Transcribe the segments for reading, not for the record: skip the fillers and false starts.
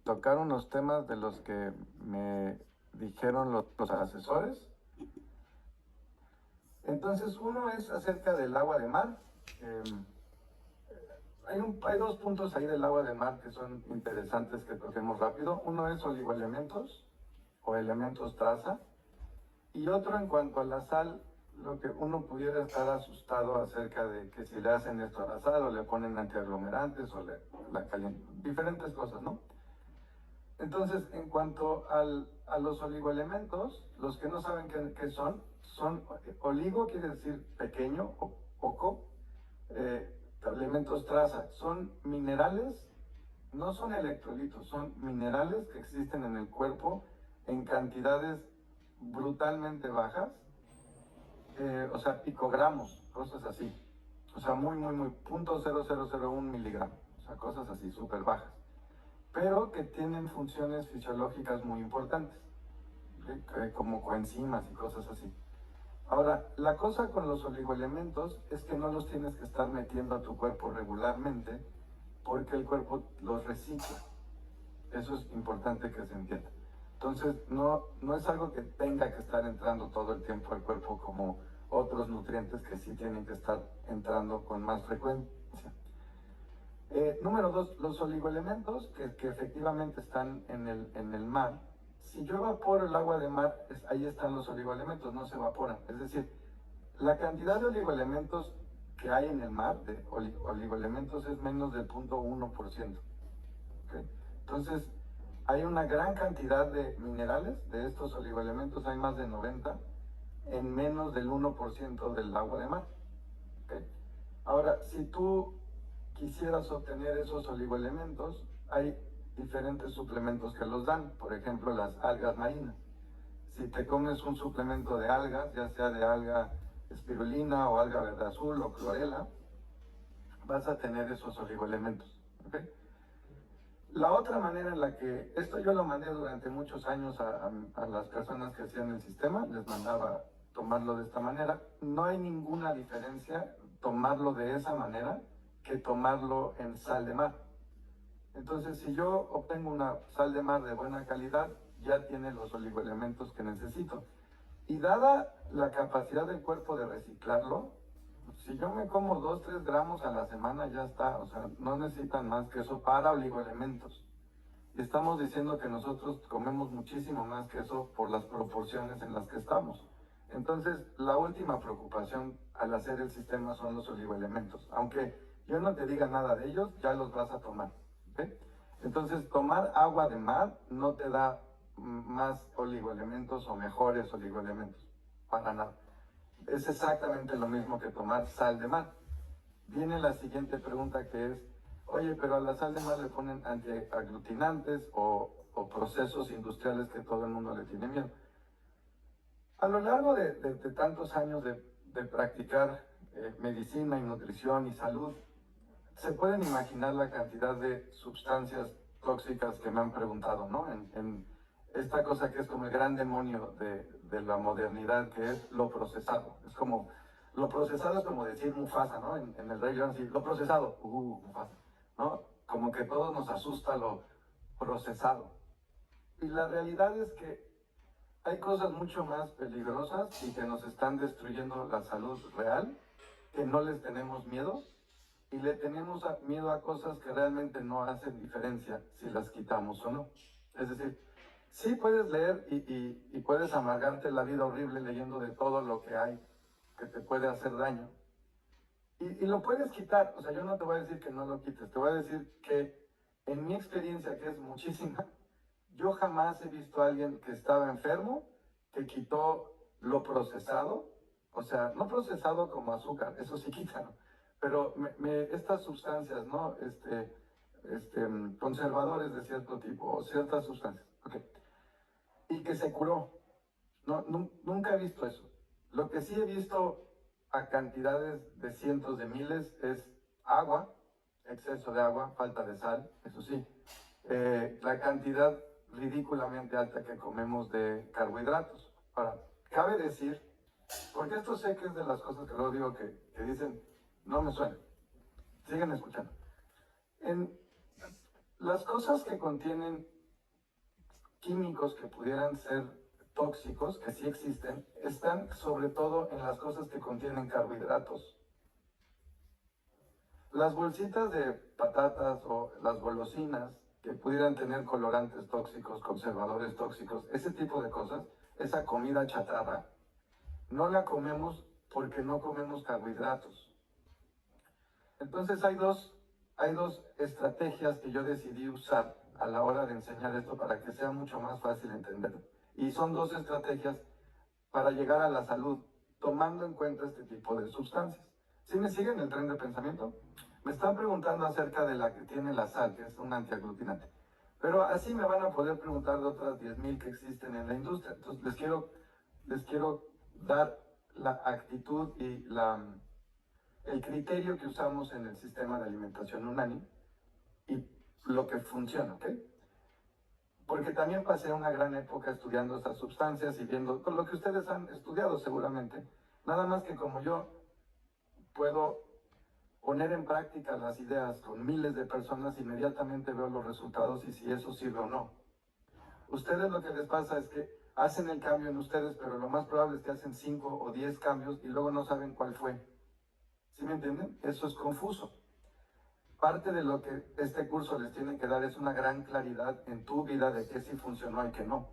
tocar unos temas de los que me dijeron los asesores. Entonces, uno es acerca del agua de mar. Eh, hay dos puntos ahí del agua de mar que son interesantes que toquemos rápido. Uno es oligoelementos o elementos traza. Y otro en cuanto a la sal, lo que uno pudiera estar asustado acerca de que si le hacen esto a la sal o le ponen antiaglomerantes o la calientan, diferentes cosas, ¿no? Entonces, en cuanto a los oligoelementos, los que no saben qué son, oligo quiere decir pequeño o poco, elementos traza, son minerales, no son electrolitos, son minerales que existen en el cuerpo en cantidades brutalmente bajas, o sea, picogramos, cosas así, o sea, muy, 0.0001 miligramo, o sea, cosas así, súper bajas, pero que tienen funciones fisiológicas muy importantes, como coenzimas y cosas así. Ahora, la cosa con los oligoelementos es que no los tienes que estar metiendo a tu cuerpo regularmente porque el cuerpo los recicla. Eso es importante que se entienda. Entonces, no es algo que tenga que estar entrando todo el tiempo al cuerpo como otros nutrientes que sí tienen que estar entrando con más frecuencia. Número dos, los oligoelementos que efectivamente están en el mar. Si yo evaporo el agua de mar, ahí están los oligoelementos, no se evaporan. Es decir, la cantidad de oligoelementos que hay en el mar, de oligoelementos, es menos del 0.1%. ¿Okay? Entonces, hay una gran cantidad de minerales, de estos oligoelementos hay más de 90, en menos del 1% del agua de mar. ¿Okay? Ahora, si tú quisieras obtener esos oligoelementos, hay diferentes suplementos que los dan, por ejemplo las algas marinas. Si te comes un suplemento de algas, ya sea de alga espirulina o alga verde azul o clorela, vas a tener esos oligoelementos. ¿Okay? La otra manera en la que, esto yo lo mandé durante muchos años a las personas que hacían el sistema, les mandaba tomarlo de esta manera. No hay ninguna diferencia tomarlo de esa manera que tomarlo en sal de mar. Entonces, si yo obtengo una sal de mar de buena calidad, ya tiene los oligoelementos que necesito. Y dada la capacidad del cuerpo de reciclarlo, si yo me como 2, 3 gramos a la semana, ya está. O sea, no necesitan más que eso para oligoelementos. Y estamos diciendo que nosotros comemos muchísimo más que eso por las proporciones en las que estamos. Entonces, la última preocupación al hacer el sistema son los oligoelementos. Aunque yo no te diga nada de ellos, ya los vas a tomar. ¿Okay? Entonces, tomar agua de mar no te da más oligoelementos o mejores oligoelementos. Para nada. Es exactamente lo mismo que tomar sal de mar. Viene la siguiente pregunta que es, oye, pero a la sal de mar le ponen antiaglutinantes o procesos industriales que todo el mundo le tiene miedo. A lo largo de tantos años de practicar medicina y nutrición y salud, se pueden imaginar la cantidad de sustancias tóxicas que me han preguntado, ¿no? En esta cosa que es como el gran demonio de la modernidad, que es lo procesado. Es como, lo procesado es como decir Mufasa, ¿no? En el Rey León, sí, lo procesado, Mufasa, ¿no? Como que todo nos asusta lo procesado. Y la realidad es que hay cosas mucho más peligrosas y que nos están destruyendo la salud real, que no les tenemos miedo, y le tenemos miedo a cosas que realmente no hacen diferencia si las quitamos o no. Es decir, sí puedes leer y puedes amargarte la vida horrible leyendo de todo lo que hay que te puede hacer daño. Y lo puedes quitar, o sea, yo no te voy a decir que no lo quites, te voy a decir que en mi experiencia, que es muchísima, yo jamás he visto a alguien que estaba enfermo que quitó lo procesado, o sea, no procesado como azúcar, eso sí quitan, pero estas sustancias, ¿no? Conservadores de cierto tipo, o ciertas sustancias, okay, y que se curó. No, nunca he visto eso. Lo que sí he visto a cantidades de cientos de miles es agua, exceso de agua, falta de sal, eso sí. La cantidad ridículamente alta que comemos de carbohidratos. Ahora, cabe decir, porque esto sé que es de las cosas que luego digo que dicen, no me suena, siguen escuchando. En, Las cosas que contienen químicos que pudieran ser tóxicos, que sí existen, están sobre todo en las cosas que contienen carbohidratos. Las bolsitas de patatas o las golosinas que pudieran tener colorantes tóxicos, conservadores tóxicos, ese tipo de cosas, esa comida chatarra, no la comemos porque no comemos carbohidratos. Entonces hay dos estrategias que yo decidí usar a la hora de enseñar esto para que sea mucho más fácil entenderlo. Y son dos estrategias para llegar a la salud, tomando en cuenta este tipo de sustancias. ¿Sí me siguen el tren de pensamiento? Me están preguntando acerca de la que tiene la sal, que es un antiaglutinante. Pero así me van a poder preguntar de otras 10.000 que existen en la industria. Entonces les quiero dar la actitud y el criterio que usamos en el sistema de alimentación Unani y lo que funciona, ¿ok? Porque también pasé una gran época estudiando estas sustancias y viendo con lo que ustedes han estudiado seguramente. Nada más que como yo puedo poner en práctica las ideas con miles de personas, inmediatamente veo los resultados y si eso sirve o no. Ustedes lo que les pasa es que hacen el cambio en ustedes, pero lo más probable es que hacen 5 o 10 cambios y luego no saben cuál fue. ¿Sí me entienden? Eso es confuso. Parte de lo que este curso les tiene que dar es una gran claridad en tu vida de qué sí funcionó y qué no.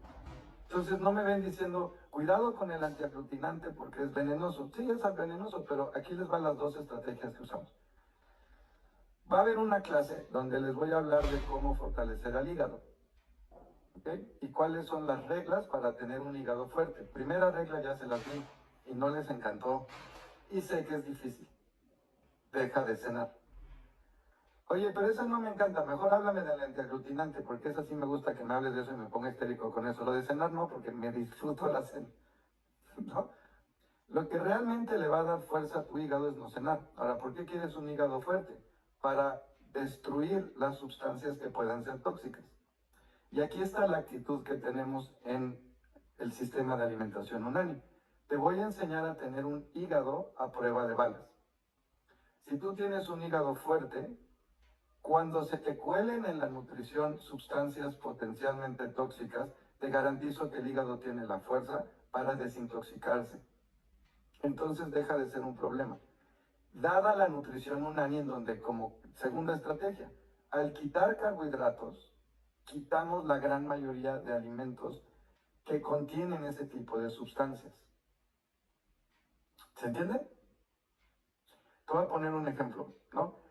Entonces no me ven diciendo, cuidado con el antiaglutinante porque es venenoso. Sí, es venenoso, pero aquí les van las dos estrategias que usamos. Va a haber una clase donde les voy a hablar de cómo fortalecer al hígado. ¿Okay? Y cuáles son las reglas para tener un hígado fuerte. Primera regla ya se las di y no les encantó. Y sé que es difícil. Deja de cenar. Oye, pero eso no me encanta. Mejor háblame del antiaglutinante, porque eso sí me gusta que me hables de eso y me ponga histérico con eso. Lo de cenar no, porque me disfruto la cena. ¿No? Lo que realmente le va a dar fuerza a tu hígado es no cenar. Ahora, ¿por qué quieres un hígado fuerte? Para destruir las sustancias que puedan ser tóxicas. Y aquí está la actitud que tenemos en el sistema de alimentación Unani. Te voy a enseñar a tener un hígado a prueba de balas. Si tú tienes un hígado fuerte, cuando se te cuelen en la nutrición sustancias potencialmente tóxicas, te garantizo que el hígado tiene la fuerza para desintoxicarse. Entonces deja de ser un problema. Dada la nutrición Unani, en donde como segunda estrategia, al quitar carbohidratos, quitamos la gran mayoría de alimentos que contienen ese tipo de sustancias. ¿Se entiende? Te voy a poner un ejemplo, ¿no?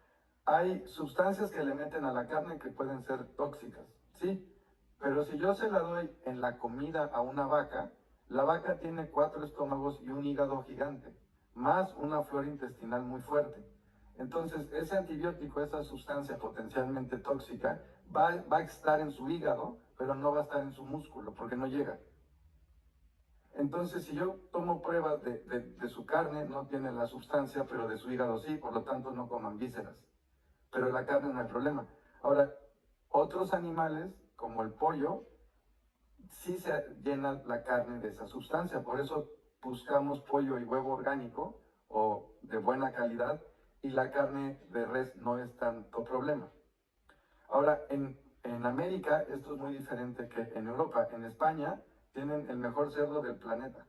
Hay sustancias que le meten a la carne que pueden ser tóxicas, ¿sí? Pero si yo se la doy en la comida a una vaca, la vaca tiene 4 estómagos y un hígado gigante, más una flora intestinal muy fuerte. Entonces, ese antibiótico, esa sustancia potencialmente tóxica, va a estar en su hígado, pero no va a estar en su músculo, porque no llega. Entonces, si yo tomo pruebas de su carne, no tiene la sustancia, pero de su hígado sí, por lo tanto no coman vísceras. Pero la carne no hay problema. Ahora, otros animales, como el pollo, sí se llena la carne de esa sustancia. Por eso buscamos pollo y huevo orgánico o de buena calidad y la carne de res no es tanto problema. Ahora, en América esto es muy diferente que en Europa. En España tienen el mejor cerdo del planeta.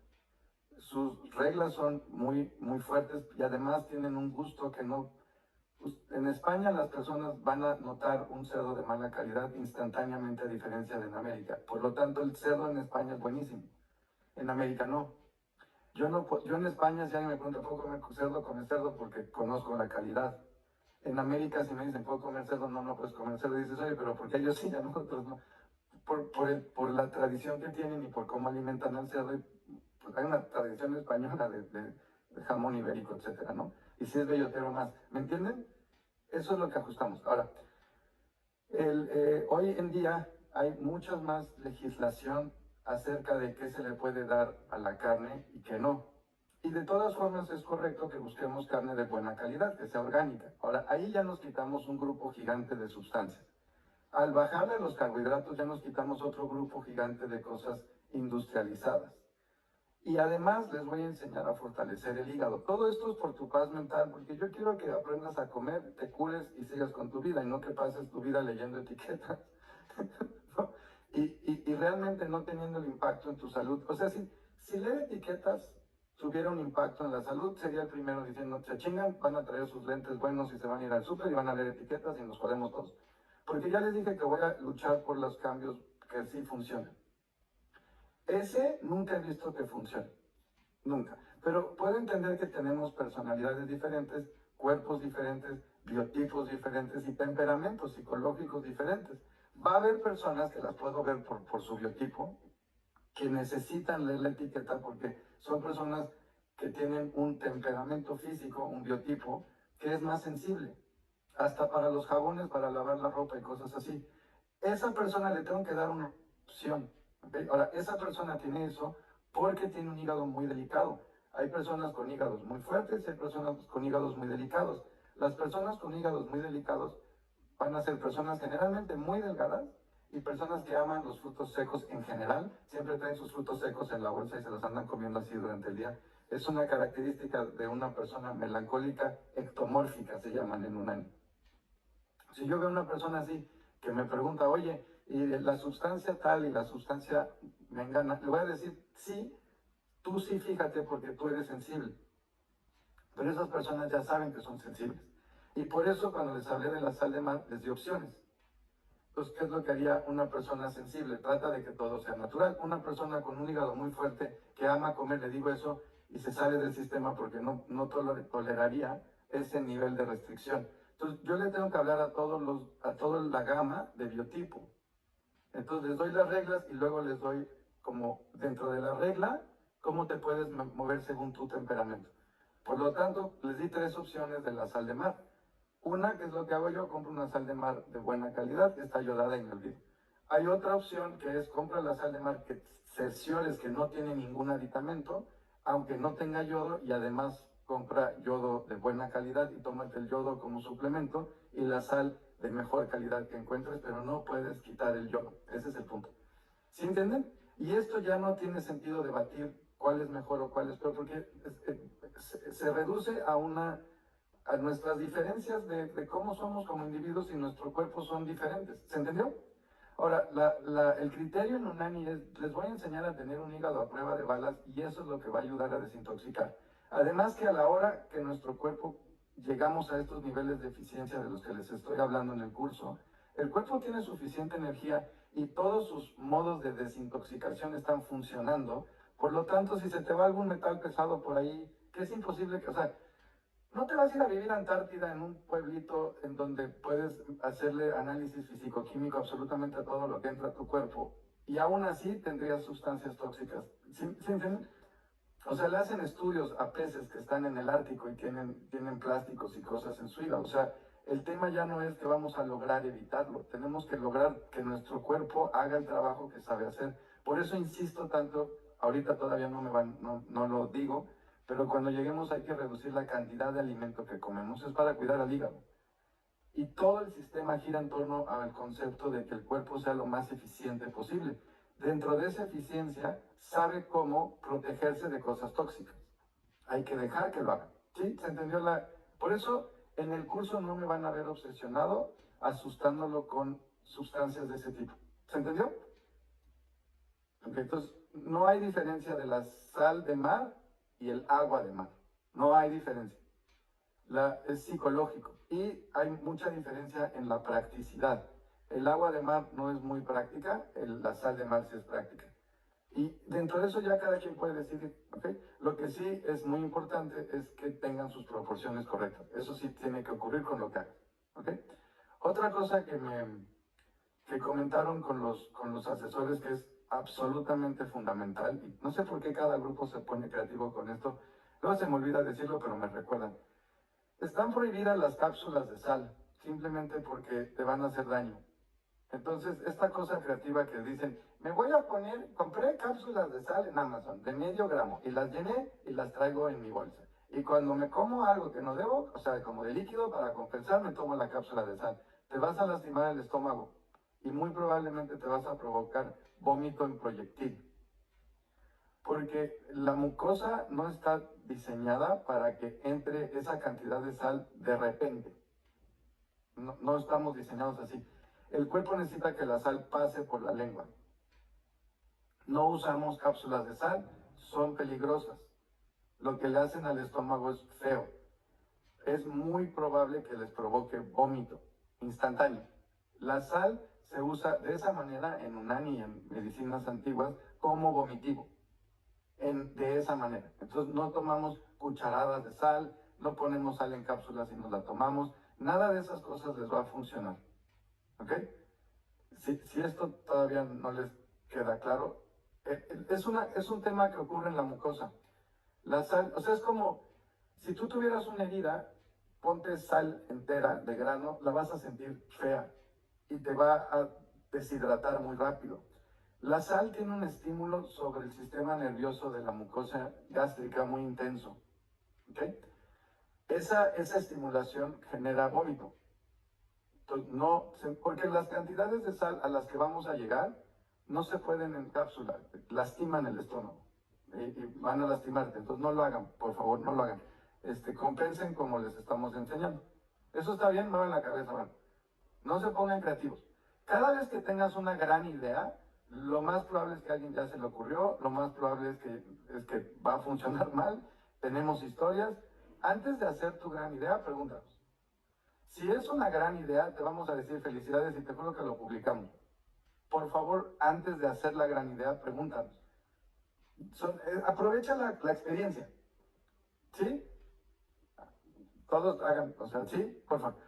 Sus reglas son muy, muy fuertes y además tienen un gusto que no... En España las personas van a notar un cerdo de mala calidad instantáneamente a diferencia de en América. Por lo tanto, el cerdo en España es buenísimo. En América no. Yo en España, si alguien me pregunta, ¿puedo comer cerdo? Comer cerdo porque conozco la calidad. En América, si me dicen, ¿puedo comer cerdo? No, no puedes comer cerdo. Y dices, oye, pero ¿por qué ellos sí y a nosotros no? Por la tradición que tienen y por cómo alimentan al cerdo. Pues hay una tradición española de jamón ibérico, etcétera, ¿no? Y si es bellotero más. ¿Me entienden? Eso es lo que ajustamos. Ahora, hoy en día hay mucha más legislación acerca de qué se le puede dar a la carne y qué no. Y de todas formas es correcto que busquemos carne de buena calidad, que sea orgánica. Ahora, ahí ya nos quitamos un grupo gigante de sustancias. Al bajarle los carbohidratos ya nos quitamos otro grupo gigante de cosas industrializadas. Y además les voy a enseñar a fortalecer el hígado. Todo esto es por tu paz mental, porque yo quiero que aprendas a comer, te cures y sigas con tu vida, y no que pases tu vida leyendo etiquetas. ¿No? Y realmente no teniendo el impacto en tu salud. O sea, si leer etiquetas tuviera un impacto en la salud, sería el primero diciendo, se chingan, van a traer sus lentes buenos y se van a ir al súper y van a leer etiquetas y nos jodemos todos. Porque ya les dije que voy a luchar por los cambios que sí funcionan. Ese nunca he visto que funcione. Nunca. Pero puedo entender que tenemos personalidades diferentes, cuerpos diferentes, biotipos diferentes y temperamentos psicológicos diferentes. Va a haber personas que las puedo ver por su biotipo, que necesitan leer la etiqueta porque son personas que tienen un temperamento físico, un biotipo, que es más sensible. Hasta para los jabones, para lavar la ropa y cosas así. Esa persona le tengo que dar una opción. ¿Okay? Ahora, esa persona tiene eso porque tiene un hígado muy delicado. Hay personas con hígados muy fuertes y hay personas con hígados muy delicados. Las personas con hígados muy delicados van a ser personas generalmente muy delgadas y personas que aman los frutos secos en general. Siempre traen sus frutos secos en la bolsa y se los andan comiendo así durante el día. Es una característica de una persona melancólica ectomórfica, se llaman en un año. Si yo veo a una persona así que me pregunta, oye, y la sustancia tal y la sustancia mengana, le voy a decir, sí, tú sí fíjate porque tú eres sensible. Pero esas personas ya saben que son sensibles. Y por eso cuando les hablé de la sal de mar, les di opciones. Entonces, ¿qué es lo que haría una persona sensible? Trata de que todo sea natural. Una persona con un hígado muy fuerte que ama comer, le digo eso, y se sale del sistema porque no toleraría ese nivel de restricción. Entonces, yo le tengo que hablar a toda la gama de biotipo. Entonces, les doy las reglas y luego les doy como dentro de la regla, cómo te puedes mover según tu temperamento. Por lo tanto, les di 3 opciones de la sal de mar. Una, que es lo que hago yo, compro una sal de mar de buena calidad, que está iodada y me olvido. Hay otra opción que es compra la sal de mar que cerciores que no tiene ningún aditamento, aunque no tenga yodo, y además compra yodo de buena calidad y tómate el yodo como suplemento y la sal de mejor calidad que encuentres, pero no puedes quitar el yodo. Ese es el punto. ¿Sí entienden? Y esto ya no tiene sentido debatir cuál es mejor o cuál es peor, porque se reduce a nuestras diferencias de cómo somos como individuos y nuestro cuerpo son diferentes. ¿Se entendió? Ahora, el criterio en Unani es, les voy a enseñar a tener un hígado a prueba de balas y eso es lo que va a ayudar a desintoxicar. Además que a la hora que nuestro cuerpo llegamos a estos niveles de eficiencia de los que les estoy hablando en el curso, el cuerpo tiene suficiente energía y todos sus modos de desintoxicación están funcionando. Por lo tanto, si se te va algún metal pesado por ahí, que es imposible que, o sea, no te vas a ir a vivir a Antártida en un pueblito en donde puedes hacerle análisis físico-químico absolutamente a todo lo que entra a tu cuerpo y aún así tendrías sustancias tóxicas. ¿Sí entienden? O sea, le hacen estudios a peces que están en el Ártico y tienen plásticos y cosas en su hígado. O sea, el tema ya no es que vamos a lograr evitarlo, tenemos que lograr que nuestro cuerpo haga el trabajo que sabe hacer. Por eso insisto tanto, ahorita todavía no lo digo, pero cuando lleguemos hay que reducir la cantidad de alimento que comemos, es para cuidar al hígado. Y todo el sistema gira en torno al concepto de que el cuerpo sea lo más eficiente posible. Dentro de esa eficiencia, sabe cómo protegerse de cosas tóxicas. Hay que dejar que lo hagan. ¿Sí? ¿Se entendió Por eso, en el curso no me van a ver obsesionado asustándolo con sustancias de ese tipo. ¿Se entendió? Okay, entonces, no hay diferencia de la sal de mar y el agua de mar. No hay diferencia. Es psicológico y hay mucha diferencia en la practicidad. El agua de mar no es muy práctica, la sal de mar sí es práctica. Y dentro de eso ya cada quien puede decidir, ¿ok? Lo que sí es muy importante es que tengan sus proporciones correctas. Eso sí tiene que ocurrir con lo que hagan, ¿ok? Otra cosa que comentaron con los asesores que es absolutamente fundamental, y no sé por qué cada grupo se pone creativo con esto, luego se me olvida decirlo, pero me recuerdan. Están prohibidas las cápsulas de sal, simplemente porque te van a hacer daño. Entonces, esta cosa creativa que dicen, me voy a poner, compré cápsulas de sal en Amazon de medio gramo y las llené y las traigo en mi bolsa. Y cuando me como algo que no debo, o sea, como de líquido, para compensar, me tomo la cápsula de sal. Te vas a lastimar el estómago y muy probablemente te vas a provocar vómito en proyectil. Porque la mucosa no está diseñada para que entre esa cantidad de sal de repente. No, no estamos diseñados así. El cuerpo necesita que la sal pase por la lengua. No usamos cápsulas de sal, son peligrosas. Lo que le hacen al estómago es feo. Es muy probable que les provoque vómito instantáneo. La sal se usa de esa manera en Unani y en medicinas antiguas como vomitivo. De esa manera. Entonces no tomamos cucharadas de sal, no ponemos sal en cápsulas y nos la tomamos. Nada de esas cosas les va a funcionar. ¿Ok? Si esto todavía no les queda claro, es un tema que ocurre en la mucosa. La sal, o sea, es como si tú tuvieras una herida, ponte sal entera de grano, la vas a sentir fea y te va a deshidratar muy rápido. La sal tiene un estímulo sobre el sistema nervioso de la mucosa gástrica muy intenso. ¿Okay? Esa estimulación genera vómito. Entonces, no, porque las cantidades de sal a las que vamos a llegar no se pueden encapsular, lastiman el estómago y van a lastimarte. Entonces no lo hagan, por favor, no lo hagan. Compensen como les estamos enseñando. Eso está bien, muevan la cabeza, bueno. No se pongan creativos. Cada vez que tengas una gran idea, lo más probable es que a alguien ya se le ocurrió, lo más probable es que va a funcionar mal. Tenemos historias. Antes de hacer tu gran idea, pregúntanos. Si es una gran idea, te vamos a decir felicidades y te juro que lo publicamos. Por favor, antes de hacer la gran idea, pregúntanos. Aprovecha la experiencia. ¿Sí? Todos hagan, o sea, ¿sí? Por favor.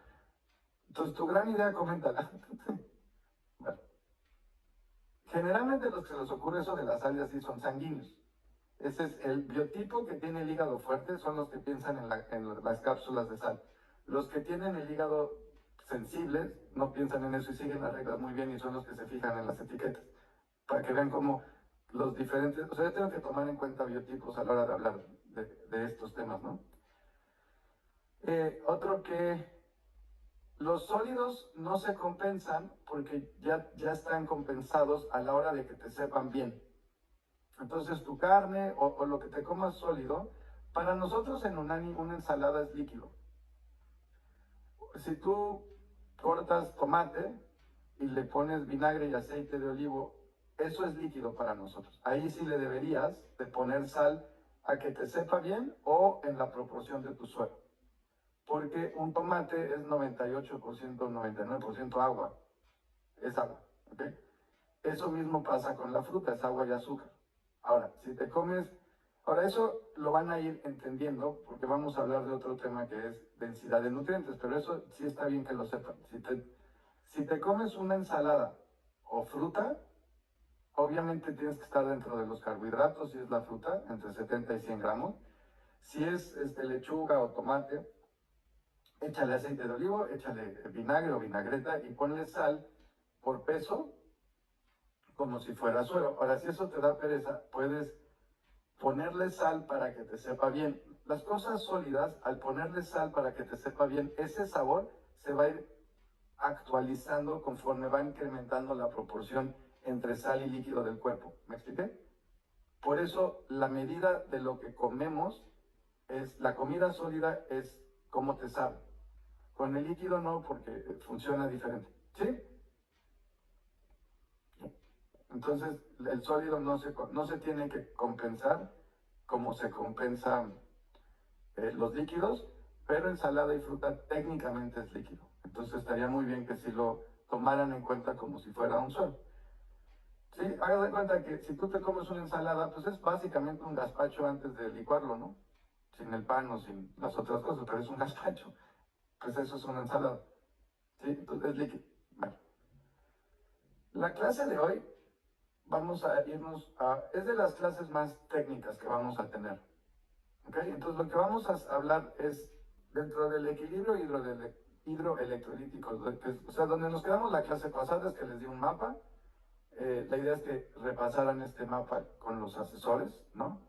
Entonces, tu gran idea, coméntala. Bueno, generalmente los que se les ocurre eso de las sal así son sanguíneos. Ese es el biotipo que tiene el hígado fuerte, son los que piensan en las cápsulas de sal. Los que tienen el hígado sensible no piensan en eso y siguen las reglas muy bien y son los que se fijan en las etiquetas. Para que vean cómo los diferentes, o sea, yo tengo que tomar en cuenta biotipos a la hora de hablar de estos temas, ¿no? Otro que los sólidos no se compensan porque ya están compensados a la hora de que te sepan bien. Entonces tu carne o lo que te comas sólido, para nosotros en Unani una ensalada es líquido. Si tú cortas tomate y le pones vinagre y aceite de olivo, eso es líquido para nosotros. Ahí sí le deberías de poner sal a que te sepa bien o en la proporción de tu suero. Porque un tomate es 98%, 99% agua. Es agua. ¿Okay? Eso mismo pasa con la fruta, es agua y azúcar. Ahora, si te comes, ahora eso lo van a ir entendiendo porque vamos a hablar de otro tema que es densidad de nutrientes, pero eso sí está bien que lo sepan. Si te comes una ensalada o fruta, obviamente tienes que estar dentro de los carbohidratos, si es la fruta, entre 70 y 100 gramos. Si es lechuga o tomate, échale aceite de olivo, échale vinagre o vinagreta y ponle sal por peso como si fuera suero. Ahora, si eso te da pereza, puedes ponerle sal para que te sepa bien. Las cosas sólidas, al ponerle sal para que te sepa bien, ese sabor se va a ir actualizando conforme va incrementando la proporción entre sal y líquido del cuerpo. ¿Me expliqué? Por eso la medida de lo que comemos es, la comida sólida es cómo te sabe. Con el líquido no, porque funciona diferente. ¿Sí? Entonces, el sólido no se tiene que compensar como se compensan los líquidos, pero ensalada y fruta técnicamente es líquido. Entonces, estaría muy bien que si lo tomaran en cuenta como si fuera un sol. Sí, hagas de cuenta que si tú te comes una ensalada, pues es básicamente un gazpacho antes de licuarlo, ¿no? Sin el pan o sin las otras cosas, pero es un gazpacho. Pues eso es una ensalada. ¿Sí? Entonces es líquido. Bueno. La clase de hoy vamos a irnos a... Es de las clases más técnicas que vamos a tener. ¿Ok? Entonces lo que vamos a hablar es dentro del equilibrio hidroelectrolítico. O sea, donde nos quedamos la clase pasada es que les di un mapa. La idea es que repasaran este mapa con los asesores, ¿no?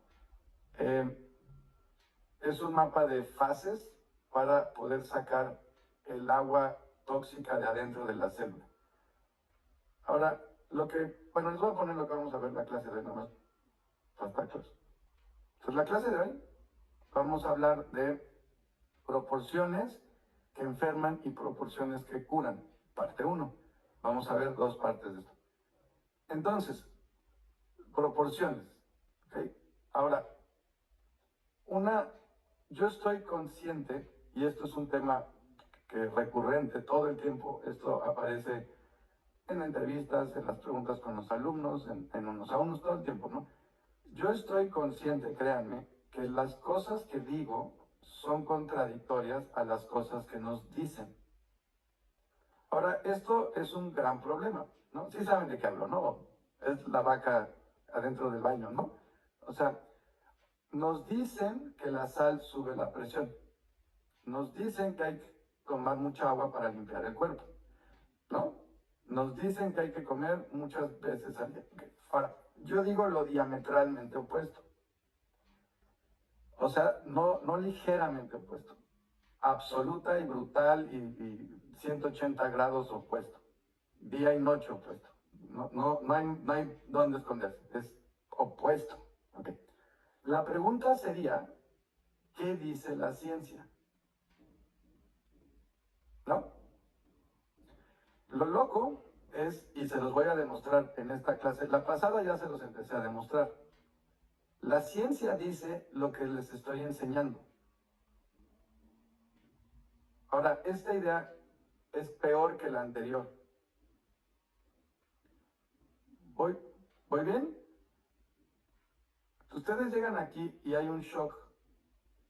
Es un mapa de fases para poder sacar el agua tóxica de adentro de la célula. Ahora, bueno, les voy a poner lo que vamos a ver en la clase de nomás Hasta claro. Entonces, la clase de hoy vamos a hablar de proporciones que enferman y proporciones que curan. Parte 1. Vamos a ver dos partes de esto. Entonces, proporciones. ¿Okay? Ahora, yo estoy consciente, y esto es un tema que es recurrente todo el tiempo, esto aparece en entrevistas, en las preguntas con los alumnos, en unos a unos, todo el tiempo, ¿no? Yo estoy consciente, créanme, que las cosas que digo son contradictorias a las cosas que nos dicen. Ahora, esto es un gran problema, ¿no? Sí saben de qué hablo, ¿no? Es la vaca adentro del baño, ¿no? O sea, nos dicen que la sal sube la presión. Nos dicen que hay que tomar mucha agua para limpiar el cuerpo, ¿no? Nos dicen que hay que comer muchas veces al día. Okay. Ahora, yo digo lo diametralmente opuesto. O sea, no ligeramente opuesto. Absoluta y brutal y 180 grados opuesto. Día y noche opuesto. No hay dónde esconderse. Es opuesto. Okay. La pregunta sería, ¿qué dice la ciencia? ¿No? Lo loco es, y se los voy a demostrar en esta clase, la pasada ya se los empecé a demostrar. La ciencia dice lo que les estoy enseñando. Ahora, esta idea es peor que la anterior. ¿Voy, voy bien? Ustedes llegan aquí y hay un shock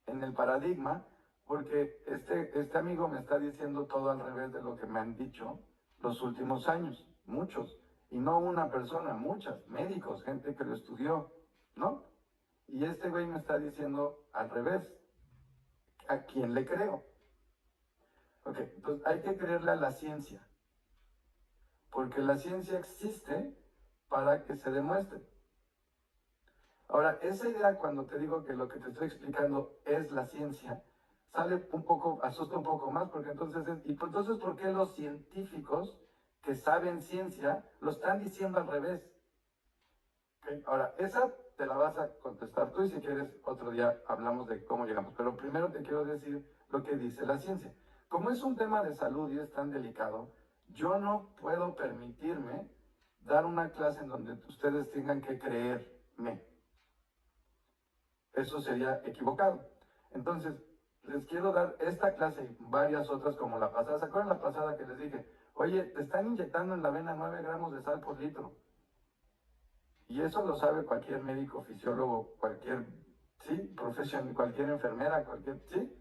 en el paradigma porque este amigo me está diciendo todo al revés de lo que me han dicho los últimos años, muchos, y no una persona, muchas, médicos, gente que lo estudió, ¿no? Y este güey me está diciendo al revés. ¿A quién le creo? Ok, entonces hay que creerle a la ciencia, porque la ciencia existe para que se demuestre. Ahora, esa idea cuando te digo que lo que te estoy explicando es la ciencia, sale un poco, asusta un poco más, porque entonces, ¿por qué los científicos que saben ciencia lo están diciendo al revés? Okay. Ahora, esa te la vas a contestar tú y si quieres otro día hablamos de cómo llegamos. Pero primero te quiero decir lo que dice la ciencia. Como es un tema de salud y es tan delicado, yo no puedo permitirme dar una clase en donde ustedes tengan que creerme. Eso sería equivocado. Entonces, les quiero dar esta clase y varias otras como la pasada. ¿Se acuerdan la pasada que les dije? Oye, te están inyectando en la vena 9 gramos de sal por litro. Y eso lo sabe cualquier médico, fisiólogo, cualquier, sí, profesión, cualquier enfermera, cualquier, sí.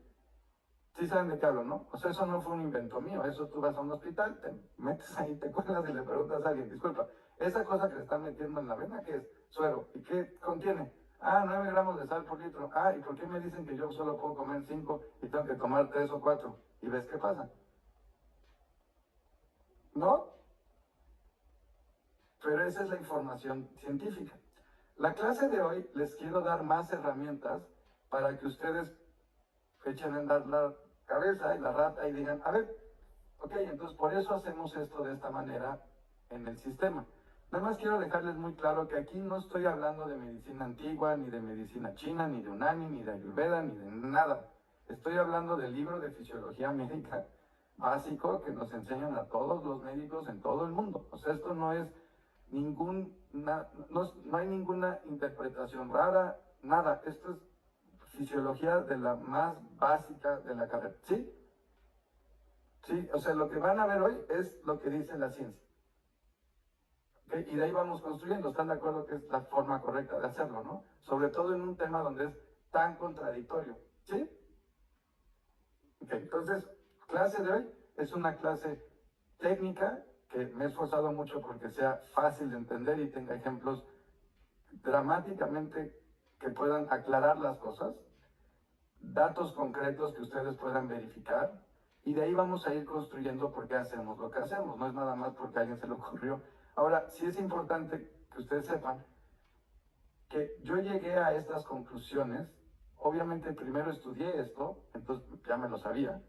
Sí saben de qué hablo, ¿no? O sea, eso no fue un invento mío. Eso tú vas a un hospital, te metes ahí, te cuelgas y le preguntas a alguien, disculpa, esa cosa que le están metiendo en la vena, ¿qué es? Suero. ¿Y qué contiene? Ah, 9 gramos de sal por litro. Ah, ¿y por qué me dicen que yo solo puedo comer 5 y tengo que tomar 3 o 4? ¿Y ves qué pasa? ¿No? Pero esa es la información científica. La clase de hoy les quiero dar más herramientas para que ustedes echen en la cabeza y la rata y digan, a ver, ok, entonces por eso hacemos esto de esta manera en el sistema. Nada más quiero dejarles muy claro que aquí no estoy hablando de medicina antigua, ni de medicina china, ni de Unani, ni de Ayurveda, ni de nada. Estoy hablando del libro de fisiología médica básico que nos enseñan a todos los médicos en todo el mundo. O sea, esto no es no hay ninguna interpretación rara, nada. Esto es fisiología de la más básica de la carrera. ¿Sí? Sí, o sea, lo que van a ver hoy es lo que dice la ciencia. ¿Okay? Y de ahí vamos construyendo. ¿Están de acuerdo que es la forma correcta de hacerlo, no? Sobre todo en un tema donde es tan contradictorio. ¿Sí? Okay, entonces, clase de hoy es una clase técnica que me he esforzado mucho porque sea fácil de entender y tenga ejemplos dramáticamente que puedan aclarar las cosas, datos concretos que ustedes puedan verificar y de ahí vamos a ir construyendo por qué hacemos lo que hacemos, no es nada más porque a alguien se le ocurrió. Ahora, sí es importante que ustedes sepan que yo llegué a estas conclusiones, obviamente primero estudié esto, entonces ya me lo sabía,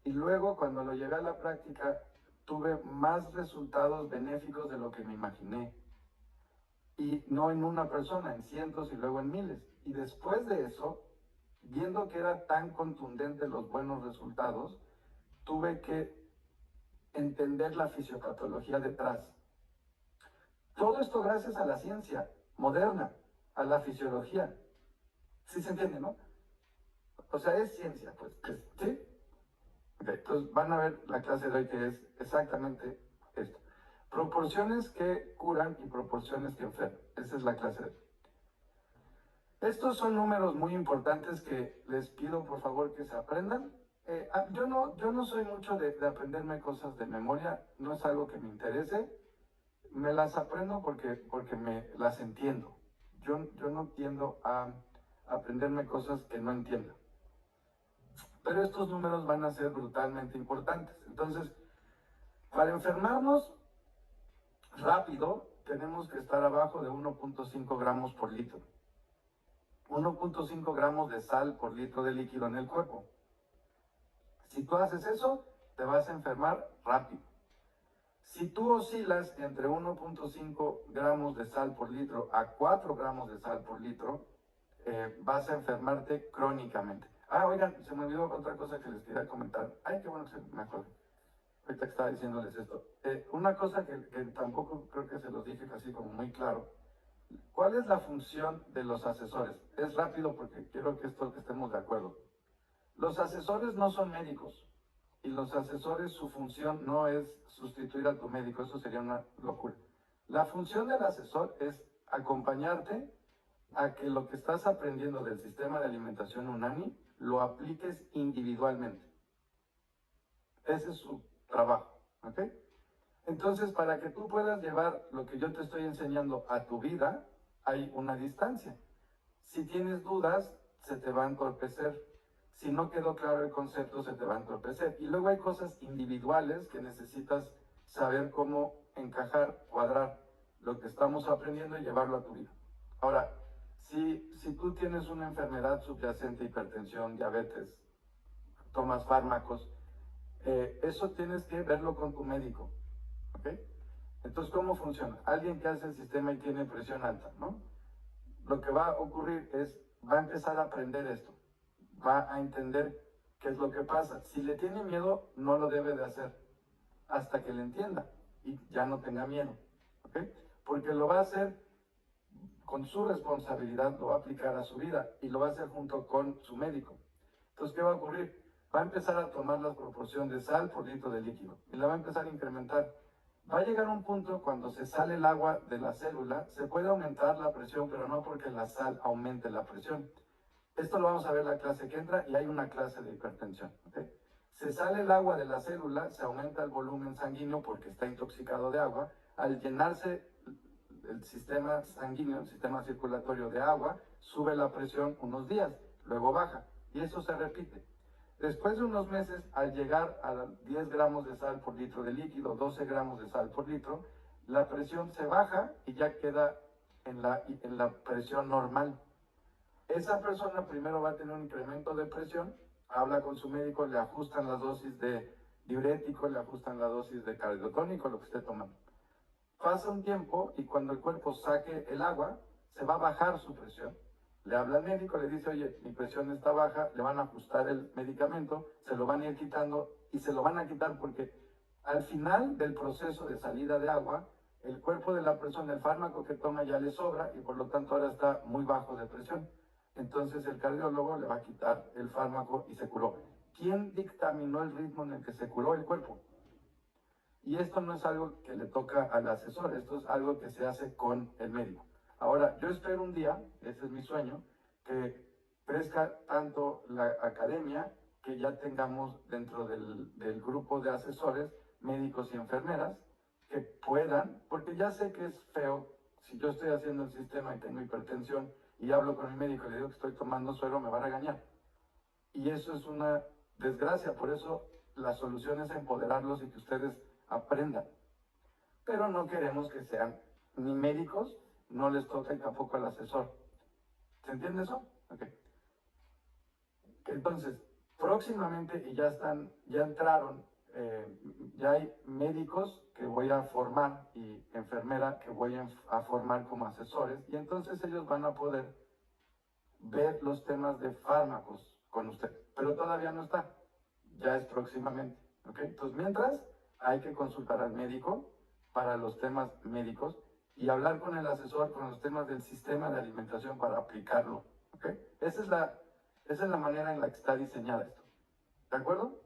y luego cuando lo llevé a la práctica tuve más resultados benéficos de lo que me imaginé. y no en una persona, en cientos y luego en miles. Y después de eso, viendo que era tan contundente los buenos resultados, tuve que entender la fisiopatología detrás. Todo esto gracias a la ciencia moderna, a la fisiología. ¿Sí se entiende, no? O sea, es ciencia, pues, ¿sí? Okay, entonces van a ver la clase de hoy que es exactamente esto. Proporciones que curan y proporciones que enferman. Esa es la clase de hoy. Estos son números muy importantes que les pido por favor que se aprendan. Yo no soy mucho de aprenderme cosas de memoria, no es algo que me interese. Me las aprendo porque me las entiendo. Yo no tiendo a aprenderme cosas que no entiendo. Pero estos números van a ser brutalmente importantes. Entonces, para enfermarnos rápido, tenemos que estar abajo de 1.5 gramos por litro. 1.5 gramos de sal por litro de líquido en el cuerpo. Si tú haces eso, te vas a enfermar rápido. Si tú oscilas entre 1.5 gramos de sal por litro a 4 gramos de sal por litro, vas a enfermarte crónicamente. Oigan, se me olvidó otra cosa que les quería comentar. Ay, qué bueno que me acuerdo. Ahorita que estaba diciéndoles esto. Una cosa que tampoco creo que se los dije así como muy claro. ¿Cuál es la función de los asesores? Es rápido porque quiero que estemos de acuerdo. Los asesores no son médicos y los asesores, su función no es sustituir a tu médico, eso sería una locura. La función del asesor es acompañarte a que lo que estás aprendiendo del sistema de alimentación UNANI lo apliques individualmente. Ese es su trabajo, ¿ok? Entonces, para que tú puedas llevar lo que yo te estoy enseñando a tu vida, hay una distancia. Si tienes dudas, se te va a entorpecer. Si no quedó claro el concepto, se te va a entorpecer. Y luego hay cosas individuales que necesitas saber cómo encajar, cuadrar lo que estamos aprendiendo y llevarlo a tu vida. Ahora, si tú tienes una enfermedad subyacente, hipertensión, diabetes, tomas fármacos, eso tienes que verlo con tu médico, ¿ok? Entonces, ¿cómo funciona? Alguien que hace el sistema y tiene presión alta, ¿no? Lo que va a ocurrir es, va a empezar a aprender esto, va a entender qué es lo que pasa. Si le tiene miedo, no lo debe de hacer hasta que le entienda y ya no tenga miedo, ¿ok? Porque lo va a hacer con su responsabilidad, lo va a aplicar a su vida y lo va a hacer junto con su médico. Entonces, ¿qué va a ocurrir? Va a empezar a tomar la proporción de sal por litro de líquido y la va a empezar a incrementar. Va a llegar un punto cuando se sale el agua de la célula, se puede aumentar la presión, pero no porque la sal aumente la presión. Esto lo vamos a ver en la clase que entra y hay una clase de hipertensión. ¿Okay? Se sale el agua de la célula, se aumenta el volumen sanguíneo porque está intoxicado de agua. Al llenarse el sistema sanguíneo, el sistema circulatorio de agua, sube la presión unos días, luego baja. Y eso se repite. Después de unos meses, al llegar a 10 gramos de sal por litro de líquido, 12 gramos de sal por litro, la presión se baja y ya queda en la presión normal. Esa persona primero va a tener un incremento de presión, habla con su médico, le ajustan las dosis de diurético, le ajustan la dosis de cardiotónico, lo que esté tomando. Pasa un tiempo y cuando el cuerpo saque el agua, se va a bajar su presión. Le habla al médico, le dice, oye, mi presión está baja, le van a ajustar el medicamento, se lo van a ir quitando y se lo van a quitar porque al final del proceso de salida de agua, el cuerpo de la persona, el fármaco que toma ya le sobra y por lo tanto ahora está muy bajo de presión. Entonces el cardiólogo le va a quitar el fármaco y se curó. ¿Quién dictaminó el ritmo en el que se curó el cuerpo? Y esto no es algo que le toca al asesor, esto es algo que se hace con el médico. Ahora, yo espero un día, ese es mi sueño, que crezca tanto la academia que ya tengamos dentro del grupo de asesores, médicos y enfermeras, que puedan, porque ya sé que es feo, si yo estoy haciendo el sistema y tengo hipertensión y hablo con mi médico y le digo que estoy tomando suero, me va a regañar. Y eso es una desgracia, por eso la solución es empoderarlos y que ustedes aprendan. Pero no queremos que sean ni médicos, no les toca y tampoco al asesor. ¿Se entiende eso? Ok. Entonces, próximamente, y ya entraron, ya hay médicos que voy a formar y enfermera que voy a formar como asesores, y entonces ellos van a poder ver los temas de fármacos con usted, pero todavía no está, ya es próximamente, ¿ok? Entonces, mientras, hay que consultar al médico para los temas médicos y hablar con el asesor con los temas del sistema de alimentación para aplicarlo, ¿ok? Esa es la manera en la que está diseñada esto, ¿de acuerdo?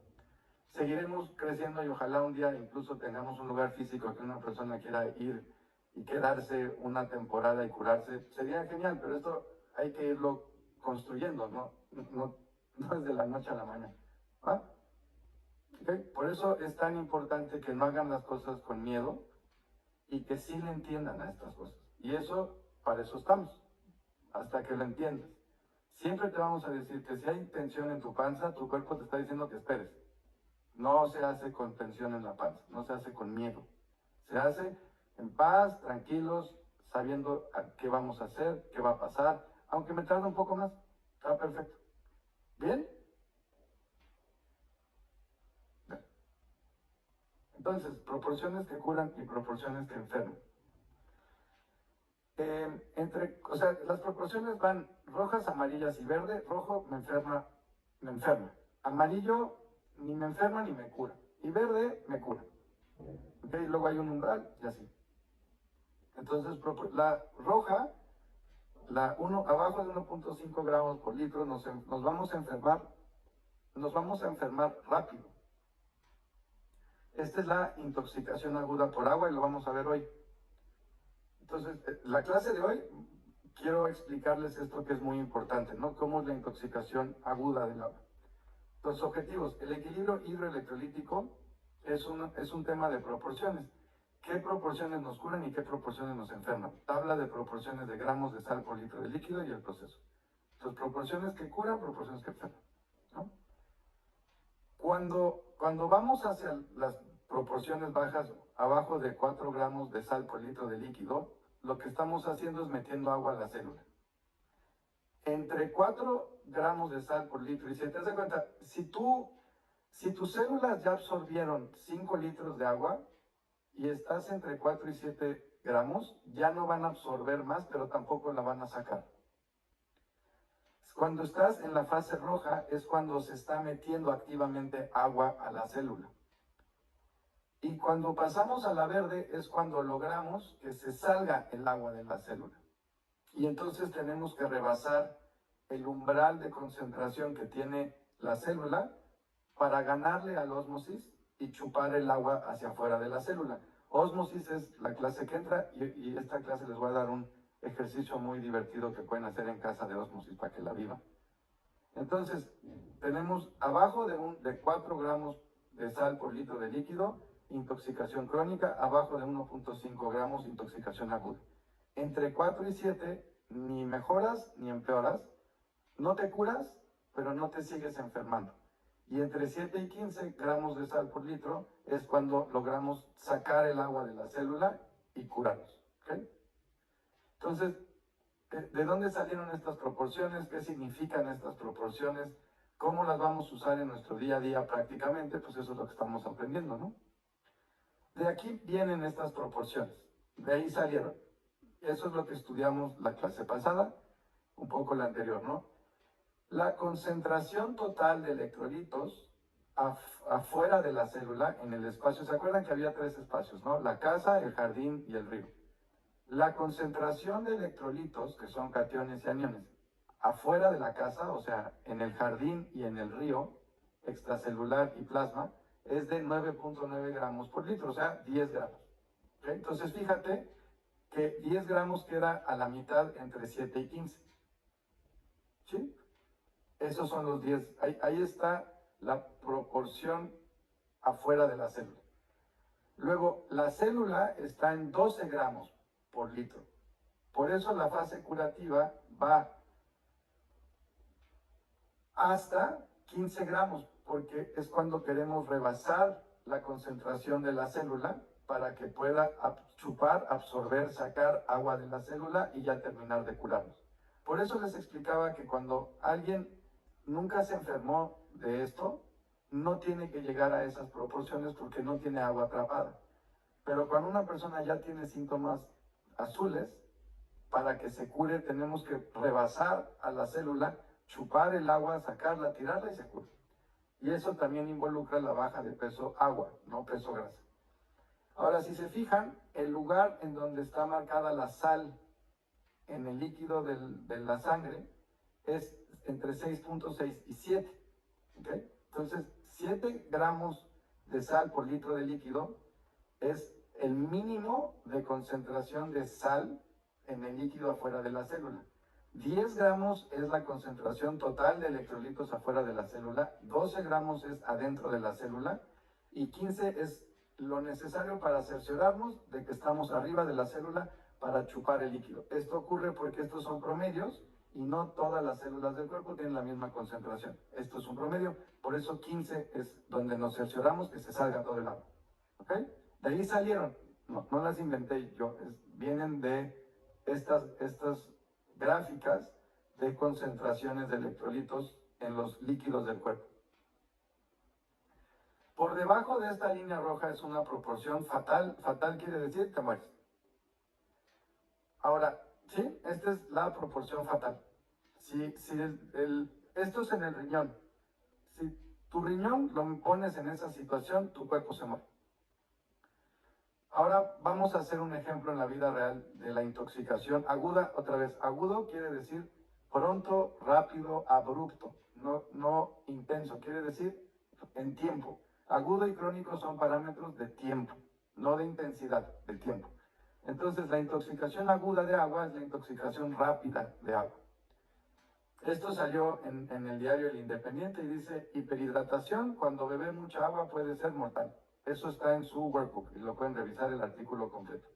Seguiremos creciendo y ojalá un día incluso tengamos un lugar físico que una persona quiera ir y quedarse una temporada y curarse. Sería genial, pero esto hay que irlo construyendo, no es de la noche a la mañana. ¿Va? ¿Okay? Por eso es tan importante que no hagan las cosas con miedo y que sí le entiendan a estas cosas. Y eso, para eso estamos, hasta que lo entiendas. Siempre te vamos a decir que si hay tensión en tu panza, tu cuerpo te está diciendo que esperes. No se hace con tensión en la panza, no se hace con miedo. Se hace en paz, tranquilos, sabiendo qué vamos a hacer, qué va a pasar, aunque me tarde un poco más. Está perfecto. ¿Bien? Bien. Entonces, proporciones que curan y proporciones que enferman. O sea, las proporciones van rojas, amarillas y verde. Rojo me enferma, me enferma. Amarillo ni me enferma ni me cura. Y verde me cura. ¿Okay? Luego hay un umbral y así. Entonces, la roja, abajo de 1.5 gramos por litro, nos vamos a enfermar rápido. Esta es la intoxicación aguda por agua y lo vamos a ver hoy. Entonces, la clase de hoy, quiero explicarles esto que es muy importante, ¿no? Cómo es la intoxicación aguda del agua. Los objetivos, el equilibrio hidroelectrolítico es un tema de proporciones. ¿Qué proporciones nos curan y qué proporciones nos enferman? Tabla de proporciones de gramos de sal por litro de líquido y el proceso. Entonces, proporciones que curan, proporciones que enferman, ¿no? Cuando vamos hacia las proporciones bajas, abajo de 4 gramos de sal por litro de líquido, lo que estamos haciendo es metiendo agua a la célula. Entre 4 gramos de sal por litro, y si te das cuenta, si tus células ya absorbieron 5 litros de agua y estás entre 4 y 7 gramos, ya no van a absorber más, pero tampoco la van a sacar. Cuando estás en la fase roja es cuando se está metiendo activamente agua a la célula. Y cuando pasamos a la verde es cuando logramos que se salga el agua de la célula. Y entonces tenemos que rebasar el umbral de concentración que tiene la célula para ganarle al ósmosis y chupar el agua hacia afuera de la célula. Ósmosis es la clase que entra y esta clase les voy a dar un ejercicio muy divertido que pueden hacer en casa de ósmosis para que la vivan. Entonces, tenemos abajo de 4 gramos de sal por litro de líquido, intoxicación crónica, abajo de 1.5 gramos, intoxicación aguda. Entre 4 y 7, ni mejoras ni empeoras, no te curas, pero no te sigues enfermando. Y entre 7 y 15 gramos de sal por litro es cuando logramos sacar el agua de la célula y curarnos. ¿Okay? Entonces, ¿de dónde salieron estas proporciones? ¿Qué significan estas proporciones? ¿Cómo las vamos a usar en nuestro día a día prácticamente? Pues eso es lo que estamos aprendiendo, ¿no? De aquí vienen estas proporciones, de ahí salieron. Eso es lo que estudiamos la clase pasada, un poco la anterior, ¿no? La concentración total de electrolitos afuera de la célula, en el espacio, ¿se acuerdan que había 3 espacios, ¿no? La casa, el jardín y el río. La concentración de electrolitos, que son cationes y aniones, afuera de la casa, o sea, en el jardín y en el río, extracelular y plasma, es de 9.9 gramos por litro, o sea, 10 gramos. ¿Okay? Entonces, fíjate que 10 gramos queda a la mitad entre 7 y 15. ¿Sí? Esos son los 10. Ahí está la proporción afuera de la célula. Luego, la célula está en 12 gramos por litro. Por eso la fase curativa va hasta 15 gramos, porque es cuando queremos rebasar la concentración de la célula para que pueda chupar, absorber, sacar agua de la célula y ya terminar de curarnos. Por eso les explicaba que cuando alguien nunca se enfermó de esto, no tiene que llegar a esas proporciones porque no tiene agua atrapada. Pero cuando una persona ya tiene síntomas azules, para que se cure tenemos que rebasar a la célula, chupar el agua, sacarla, tirarla y se cura. Y eso también involucra la baja de peso agua, no peso grasa. Ahora, si se fijan, el lugar en donde está marcada la sal en el líquido de la sangre es entre 6.6 y 7. ¿Okay? Entonces, 7 gramos de sal por litro de líquido es el mínimo de concentración de sal en el líquido afuera de la célula. 10 gramos es la concentración total de electrolitos afuera de la célula, 12 gramos es adentro de la célula y 15 es lo necesario para cerciorarnos de que estamos arriba de la célula para chupar el líquido. Esto ocurre porque estos son promedios y no todas las células del cuerpo tienen la misma concentración. Esto es un promedio, por eso 15 es donde nos cercioramos que se salga todo el agua. ¿Ok? De ahí salieron, no las inventé yo, vienen de estas gráficas de concentraciones de electrolitos en los líquidos del cuerpo. Por debajo de esta línea roja es una proporción fatal. Fatal quiere decir te mueres. Ahora, ¿sí? Esta es la proporción fatal. Si esto es en el riñón. Si tu riñón lo pones en esa situación, tu cuerpo se muere. Ahora vamos a hacer un ejemplo en la vida real de la intoxicación aguda. Otra vez, agudo quiere decir pronto, rápido, abrupto, no intenso, quiere decir en tiempo. Agudo y crónico son parámetros de tiempo, no de intensidad, de tiempo. Entonces, la intoxicación aguda de agua es la intoxicación rápida de agua. Esto salió en el diario El Independiente y dice, hiperhidratación, cuando beber mucha agua puede ser mortal. Eso está en su workbook y lo pueden revisar el artículo completo.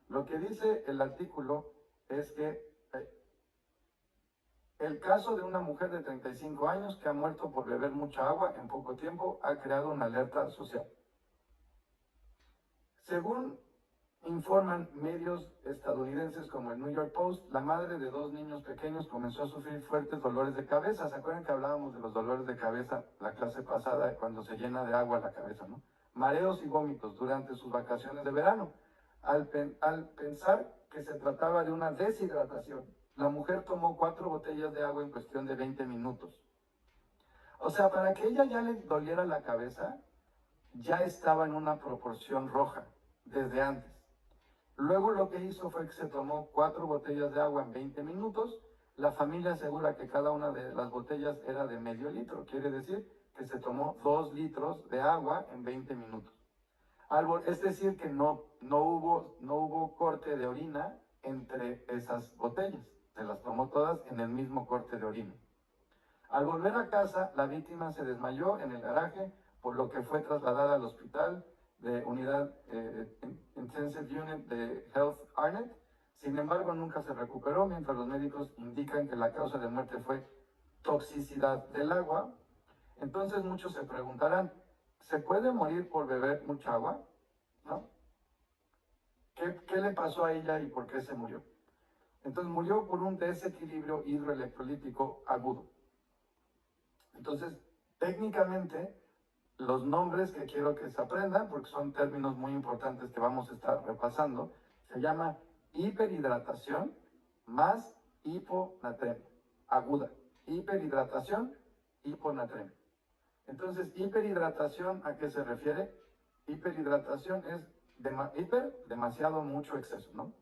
Lo que dice el artículo es que el caso de una mujer de 35 años que ha muerto por beber mucha agua en poco tiempo ha creado una alerta social. Según informan medios estadounidenses como el New York Post, la madre de 2 niños pequeños comenzó a sufrir fuertes dolores de cabeza. ¿Se acuerdan que hablábamos de los dolores de cabeza la clase pasada cuando se llena de agua la cabeza, no? Mareos y vómitos durante sus vacaciones de verano. Al pensar que se trataba de una deshidratación, la mujer tomó 4 botellas de agua en cuestión de 20 minutos. O sea, para que ella ya le doliera la cabeza, ya estaba en una proporción roja desde antes. Luego lo que hizo fue que se tomó 4 botellas de agua en 20 minutos. La familia asegura que cada una de las botellas era de medio litro. Quiere decir que se tomó 2 litros de agua en 20 minutos. Es decir, que no hubo corte de orina entre esas botellas. Se las tomó todas en el mismo corte de orina. Al volver a casa, la víctima se desmayó en el garaje, por lo que fue trasladada al hospital de unidad Intensive Unit de Health Arnett. Sin embargo, nunca se recuperó, mientras los médicos indican que la causa de muerte fue toxicidad del agua. Entonces muchos se preguntarán, ¿se puede morir por beber mucha agua? ¿No? ¿Qué le pasó a ella y por qué se murió? Entonces murió por un desequilibrio hidroelectrolítico agudo. Entonces, técnicamente, los nombres que quiero que se aprendan, porque son términos muy importantes que vamos a estar repasando, se llama hiperhidratación más hiponatremia aguda. Hiperhidratación, hiponatremia. Entonces, hiperhidratación, ¿a qué se refiere? Hiperhidratación es demasiado, mucho exceso, ¿no?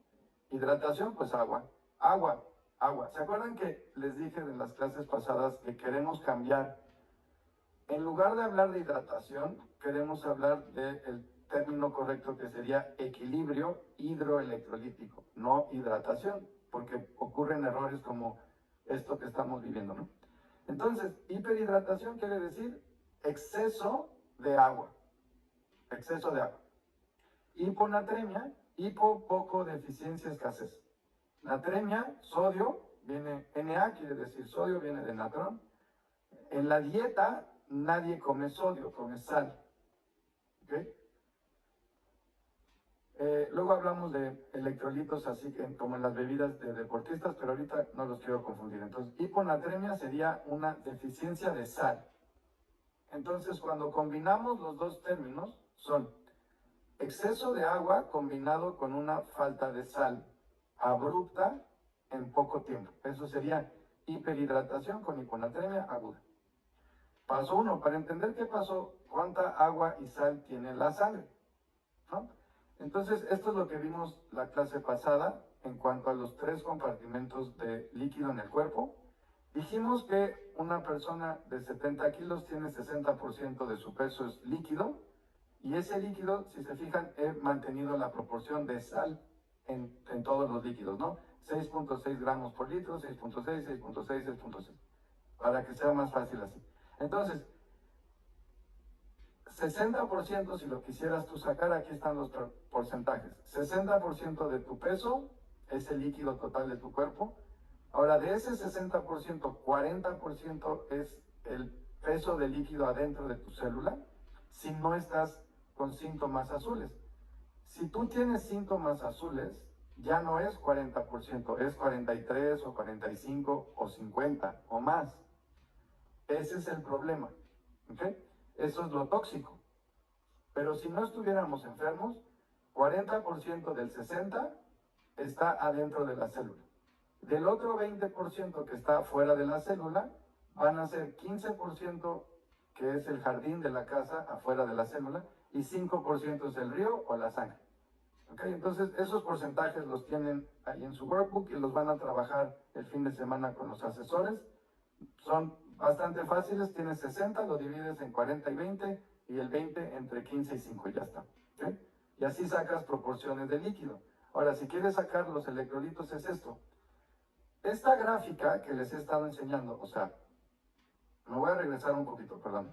Hidratación, pues agua. Agua. ¿Se acuerdan que les dije en las clases pasadas que queremos cambiar? En lugar de hablar de hidratación, queremos hablar del término correcto que sería equilibrio hidroelectrolítico, no hidratación, porque ocurren errores como esto que estamos viviendo, ¿no? Entonces, hiperhidratación quiere decir exceso de agua. Exceso de agua. Hiponatremia, poco, deficiencia, escasez. Natremia, sodio, viene Na, quiere decir sodio, viene de natrón. En la dieta nadie come sodio, come sal. ¿Okay? Luego hablamos de electrolitos así como en las bebidas de deportistas, pero ahorita no los quiero confundir. Entonces, hiponatremia sería una deficiencia de sal. Entonces, cuando combinamos los dos términos, son exceso de agua combinado con una falta de sal abrupta en poco tiempo. Eso sería hiperhidratación con hiponatremia aguda. Paso 1, para entender qué pasó, cuánta agua y sal tiene la sangre, ¿no? Entonces, esto es lo que vimos la clase pasada en cuanto a los 3 compartimentos de líquido en el cuerpo. Dijimos que una persona de 70 kilos tiene 60% de su peso es líquido, y ese líquido, si se fijan, he mantenido la proporción de sal en todos los líquidos, ¿no? 6.6 gramos por litro, 6.6, 6.6, 6.6, para que sea más fácil así. Entonces, 60%, si lo quisieras tú sacar, aquí están los porcentajes. 60% de tu peso es el líquido total de tu cuerpo. Ahora, de ese 60%, 40% es el peso de líquido adentro de tu célula, si no estás con síntomas azules. Si tú tienes síntomas azules, ya no es 40%, es 43 o 45 o 50 o más. Ese es el problema, ¿ok? Eso es lo tóxico. Pero si no estuviéramos enfermos, 40% del 60 está adentro de la célula. Del otro 20% que está fuera de la célula, van a ser 15% que es el jardín de la casa afuera de la célula y 5% es el río o la sangre. ¿Okay? Entonces, esos porcentajes los tienen ahí en su workbook y los van a trabajar el fin de semana con los asesores. Son bastante fáciles, tienes 60, lo divides en 40 y 20 y el 20 entre 15 y 5 y ya está. ¿Okay? Y así sacas proporciones de líquido. Ahora, si quieres sacar los electrolitos es esto. Esta gráfica que les he estado enseñando, o sea, me voy a regresar un poquito, perdón.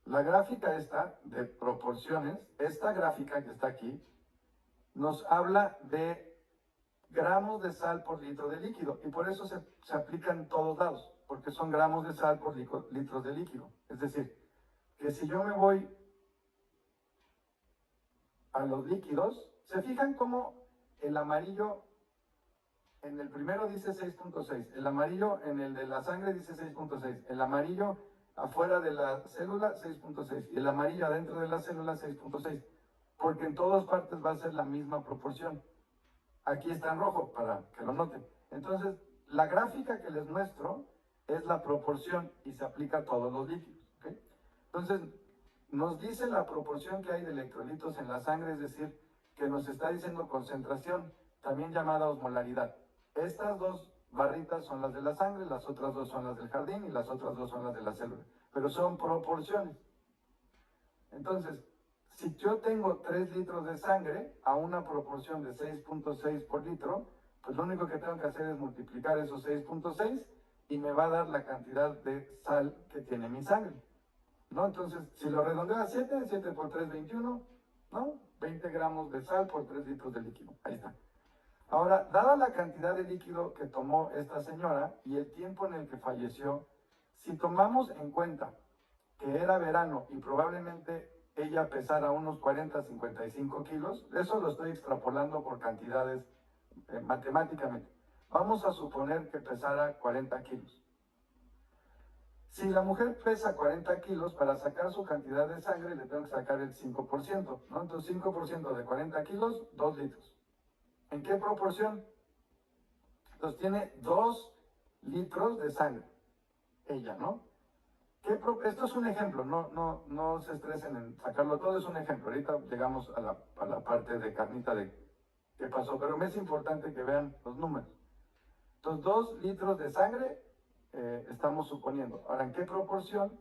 La gráfica esta de proporciones, esta gráfica que está aquí, nos habla de gramos de sal por litro de líquido y por eso se aplica en todos lados, porque son gramos de sal por litros de líquido. Es decir, que si yo me voy a los líquidos, ¿se fijan cómo el amarillo en el primero dice 6.6, el amarillo en el de la sangre dice 6.6, el amarillo afuera de la célula 6.6 y el amarillo adentro de la célula 6.6? Porque en todas partes va a ser la misma proporción. Aquí está en rojo para que lo noten. Entonces, la gráfica que les muestro es la proporción y se aplica a todos los líquidos. ¿Okay? Entonces, nos dice la proporción que hay de electrolitos en la sangre, es decir, que nos está diciendo concentración, también llamada osmolaridad. Estas dos barritas son las de la sangre, las otras dos son las del jardín y las otras dos son las de la célula. Pero son proporciones. Entonces, si yo tengo 3 litros de sangre a una proporción de 6.6 por litro, pues lo único que tengo que hacer es multiplicar esos 6.6 y me va a dar la cantidad de sal que tiene mi sangre, ¿no? Entonces, si lo redondeo a 7, 7 por 3, 21, ¿no? 20 gramos de sal por 3 litros de líquido. Ahí está. Ahora, dada la cantidad de líquido que tomó esta señora y el tiempo en el que falleció, si tomamos en cuenta que era verano y probablemente ella pesara unos 40, 55 kilos, eso lo estoy extrapolando por cantidades matemáticamente. Vamos a suponer que pesara 40 kilos. Si la mujer pesa 40 kilos, para sacar su cantidad de sangre le tengo que sacar el 5%, ¿no? Entonces 5% de 40 kilos, 2 litros. ¿En qué proporción? Entonces tiene 2 litros de sangre, ella, ¿no? Esto es un ejemplo, no se estresen en sacarlo todo, es un ejemplo. Ahorita llegamos a la parte de carnita de qué pasó, pero me es importante que vean los números. Entonces, 2 litros de sangre estamos suponiendo. Ahora, ¿en qué proporción?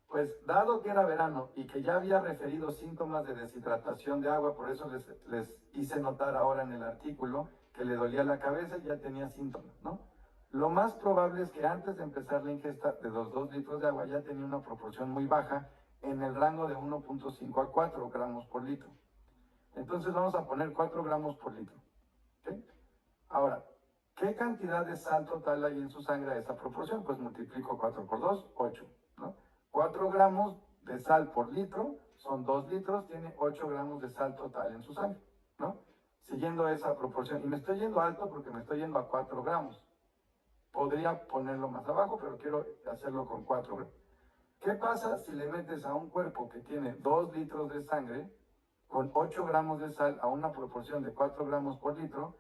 Pues dado que era verano y que ya había referido síntomas de deshidratación de agua, por eso les hice notar ahora en el artículo que le dolía la cabeza y ya tenía síntomas, ¿no? Lo más probable es que antes de empezar la ingesta de los 2 litros de agua ya tenía una proporción muy baja en el rango de 1.5 a 4 gramos por litro. Entonces vamos a poner 4 gramos por litro. ¿Okay? Ahora, ¿qué cantidad de sal total hay en su sangre a esa proporción? Pues multiplico 4 por 2, 8, ¿no? 4 gramos de sal por litro son 2 litros, tiene 8 gramos de sal total en su sangre, ¿no? Siguiendo esa proporción. Y me estoy yendo alto porque me estoy yendo a 4 gramos. Podría ponerlo más abajo, pero quiero hacerlo con 4 gramos. ¿Qué pasa si le metes a un cuerpo que tiene 2 litros de sangre con 8 gramos de sal a una proporción de 4 gramos por litro,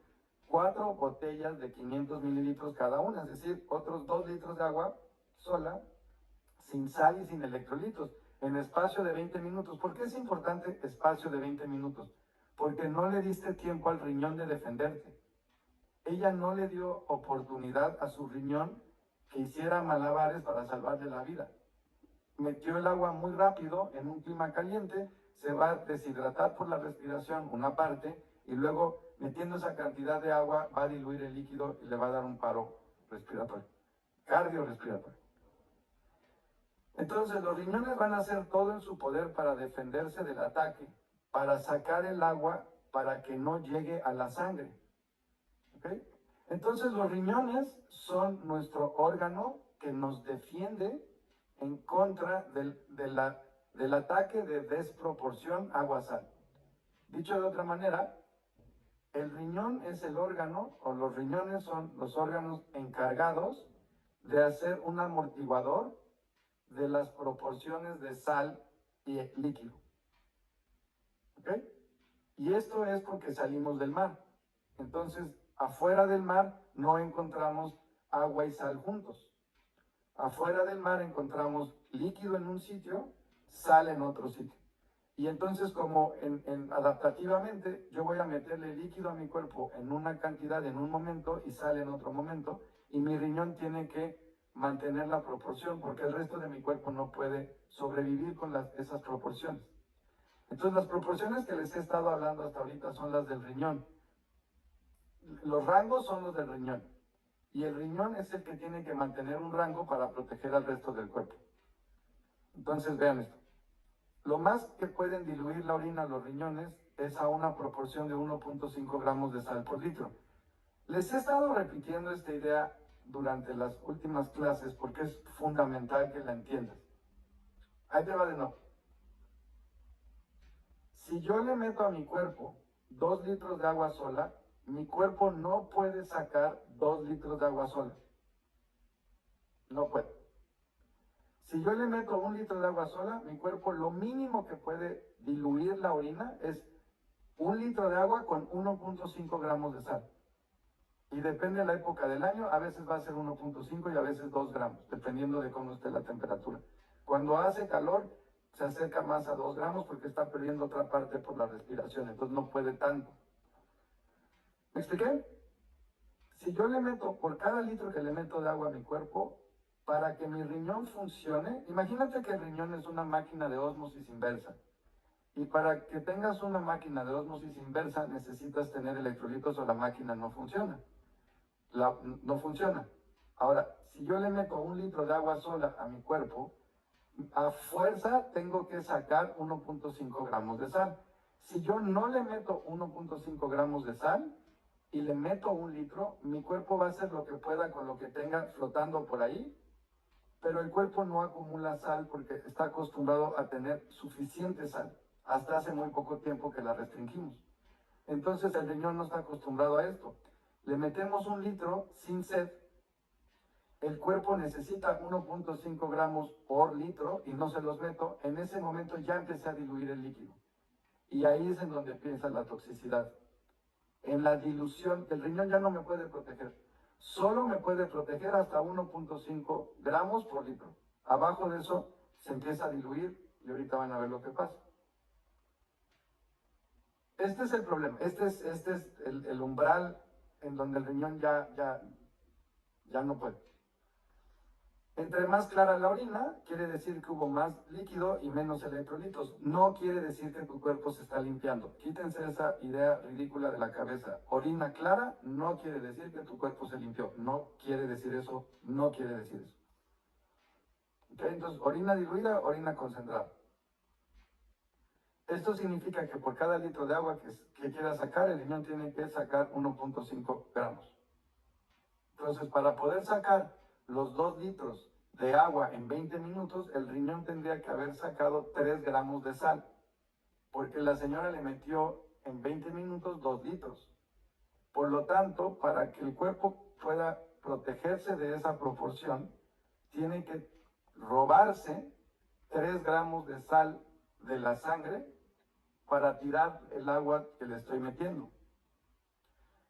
4 botellas de 500 mililitros cada una, es decir, otros 2 litros de agua sola, sin sal y sin electrolitos, en espacio de 20 minutos. ¿Por qué es importante espacio de 20 minutos? Porque no le diste tiempo al riñón de defenderte. Ella no le dio oportunidad a su riñón que hiciera malabares para salvarle la vida. Metió el agua muy rápido en un clima caliente, se va a deshidratar por la respiración una parte y luego metiendo esa cantidad de agua va a diluir el líquido y le va a dar un paro respiratorio, cardiorrespiratorio. Entonces los riñones van a hacer todo en su poder para defenderse del ataque, para sacar el agua para que no llegue a la sangre. ¿Okay? Entonces los riñones son nuestro órgano que nos defiende en contra del ataque de desproporción agua-sal. Dicho de otra manera, el riñón es el órgano, o los riñones son los órganos encargados de hacer un amortiguador de las proporciones de sal y líquido. ¿Ok? Y esto es porque salimos del mar. Entonces, afuera del mar no encontramos agua y sal juntos. Afuera del mar encontramos líquido en un sitio, sal en otro sitio. Y entonces, como adaptativamente, yo voy a meterle líquido a mi cuerpo en una cantidad en un momento y sal en otro momento, y mi riñón tiene que mantener la proporción, porque el resto de mi cuerpo no puede sobrevivir con esas proporciones. Entonces, las proporciones que les he estado hablando hasta ahorita son las del riñón. Los rangos son los del riñón. Y el riñón es el que tiene que mantener un rango para proteger al resto del cuerpo. Entonces, vean esto. Lo más que pueden diluir la orina los riñones es a una proporción de 1.5 gramos de sal por litro. Les he estado repitiendo esta idea durante las últimas clases porque es fundamental que la entiendas. Ahí te va de nuevo. Si yo le meto a mi cuerpo 2 litros de agua sola, mi cuerpo no puede sacar 2 litros de agua sola. No puede. Si yo le meto 1 litro de agua sola, mi cuerpo lo mínimo que puede diluir la orina es 1 litro de agua con 1.5 gramos de sal. Y depende de la época del año, a veces va a ser 1.5 y a veces 2 gramos, dependiendo de cómo esté la temperatura. Cuando hace calor, se acerca más a 2 gramos porque está perdiendo otra parte por la respiración, entonces no puede tanto. ¿Me expliqué? Si yo le meto, por cada litro que le meto de agua a mi cuerpo, para que mi riñón funcione, imagínate que el riñón es una máquina de ósmosis inversa. Y para que tengas una máquina de ósmosis inversa necesitas tener electrolitos o la máquina no funciona. No funciona. Ahora, si yo le meto 1 litro de agua sola a mi cuerpo, a fuerza tengo que sacar 1.5 gramos de sal. Si yo no le meto 1.5 gramos de sal y le meto 1 litro, mi cuerpo va a hacer lo que pueda con lo que tenga flotando por ahí, pero el cuerpo no acumula sal porque está acostumbrado a tener suficiente sal. Hasta hace muy poco tiempo que la restringimos. Entonces el riñón no está acostumbrado a esto. Le metemos 1 litro sin sed, el cuerpo necesita 1.5 gramos por litro y no se los meto, en ese momento ya empecé a diluir el líquido. Y ahí es en donde empieza la toxicidad. En la dilución, el riñón ya no me puede proteger. Solo me puede proteger hasta 1.5 gramos por litro. Abajo de eso se empieza a diluir y ahorita van a ver lo que pasa. Este es el problema, este es el umbral en donde el riñón ya no puede. Entre más clara la orina, quiere decir que hubo más líquido y menos electrolitos. No quiere decir que tu cuerpo se está limpiando. Quítense esa idea ridícula de la cabeza. Orina clara no quiere decir que tu cuerpo se limpió. No quiere decir eso, no quiere decir eso. ¿Okay? Entonces, orina diluida, orina concentrada. Esto significa que por cada litro de agua que quiera sacar, el riñón tiene que sacar 1.5 gramos. Entonces, para poder sacar los 2 litros de agua en 20 minutos, el riñón tendría que haber sacado 3 gramos de sal, porque la señora le metió en 20 minutos 2 litros. Por lo tanto, para que el cuerpo pueda protegerse de esa proporción, tiene que robarse 3 gramos de sal de la sangre para tirar el agua que le estoy metiendo.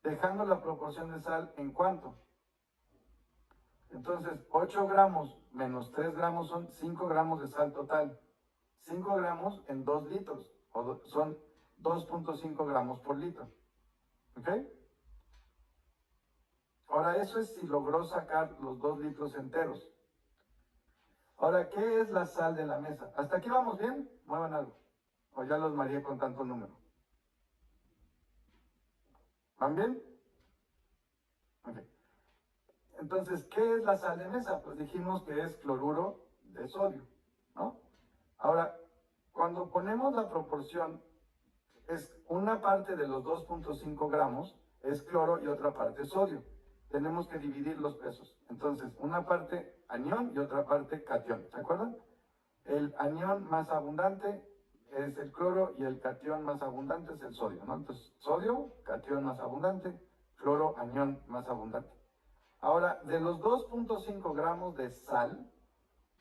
Dejando la proporción de sal en cuánto. Entonces, 8 gramos menos 3 gramos son 5 gramos de sal total. 5 gramos en 2 litros, son 2.5 gramos por litro. ¿Ok? Ahora, eso es si logró sacar los 2 litros enteros. Ahora, ¿qué es la sal de la mesa? ¿Hasta aquí vamos bien? Muevan algo. O ya los mareé con tanto número. ¿Van bien? Ok. Entonces, ¿qué es la sal de mesa? Pues dijimos que es cloruro de sodio, ¿no? Ahora, cuando ponemos la proporción, es una parte de los 2.5 gramos es cloro y otra parte sodio. Tenemos que dividir los pesos. Entonces, una parte anión y otra parte catión. ¿Se acuerdan? El anión más abundante es el cloro y el catión más abundante es el sodio, ¿no? Entonces, sodio, catión más abundante, cloro, anión más abundante. Ahora, de los 2.5 gramos de sal,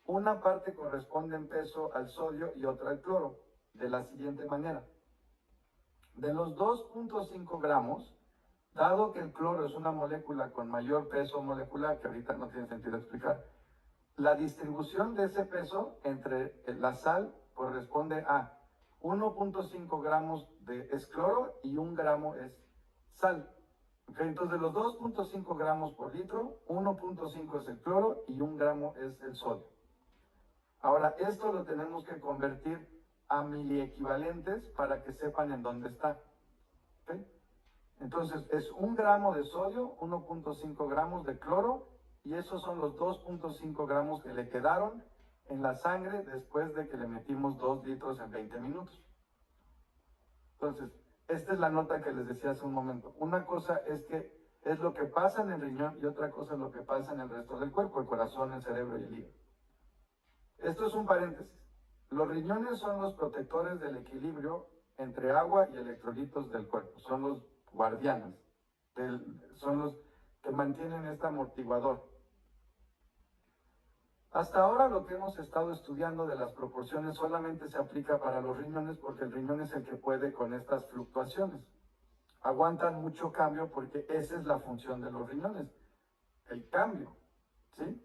una parte corresponde en peso al sodio y otra al cloro, de la siguiente manera. De los 2.5 gramos, dado que el cloro es una molécula con mayor peso molecular, que ahorita no tiene sentido explicar, la distribución de ese peso entre la sal corresponde a 1.5 gramos es cloro y 1 gramo es sal. Okay, entonces de los 2.5 gramos por litro, 1.5 es el cloro y 1 gramo es el sodio. Ahora, esto lo tenemos que convertir a miliequivalentes para que sepan en dónde está. ¿Okay? Entonces, es 1 gramo de sodio, 1.5 gramos de cloro, y esos son los 2.5 gramos que le quedaron en la sangre después de que le metimos 2 litros en 20 minutos. Entonces, esta es la nota que les decía hace un momento. Una cosa es que es lo que pasa en el riñón y otra cosa es lo que pasa en el resto del cuerpo, el corazón, el cerebro y el hígado. Esto es un paréntesis. Los riñones son los protectores del equilibrio entre agua y electrolitos del cuerpo. Son los guardianes. Son los que mantienen este amortiguador. Hasta ahora lo que hemos estado estudiando de las proporciones solamente se aplica para los riñones porque el riñón es el que puede con estas fluctuaciones. Aguantan mucho cambio porque esa es la función de los riñones, el cambio, ¿sí?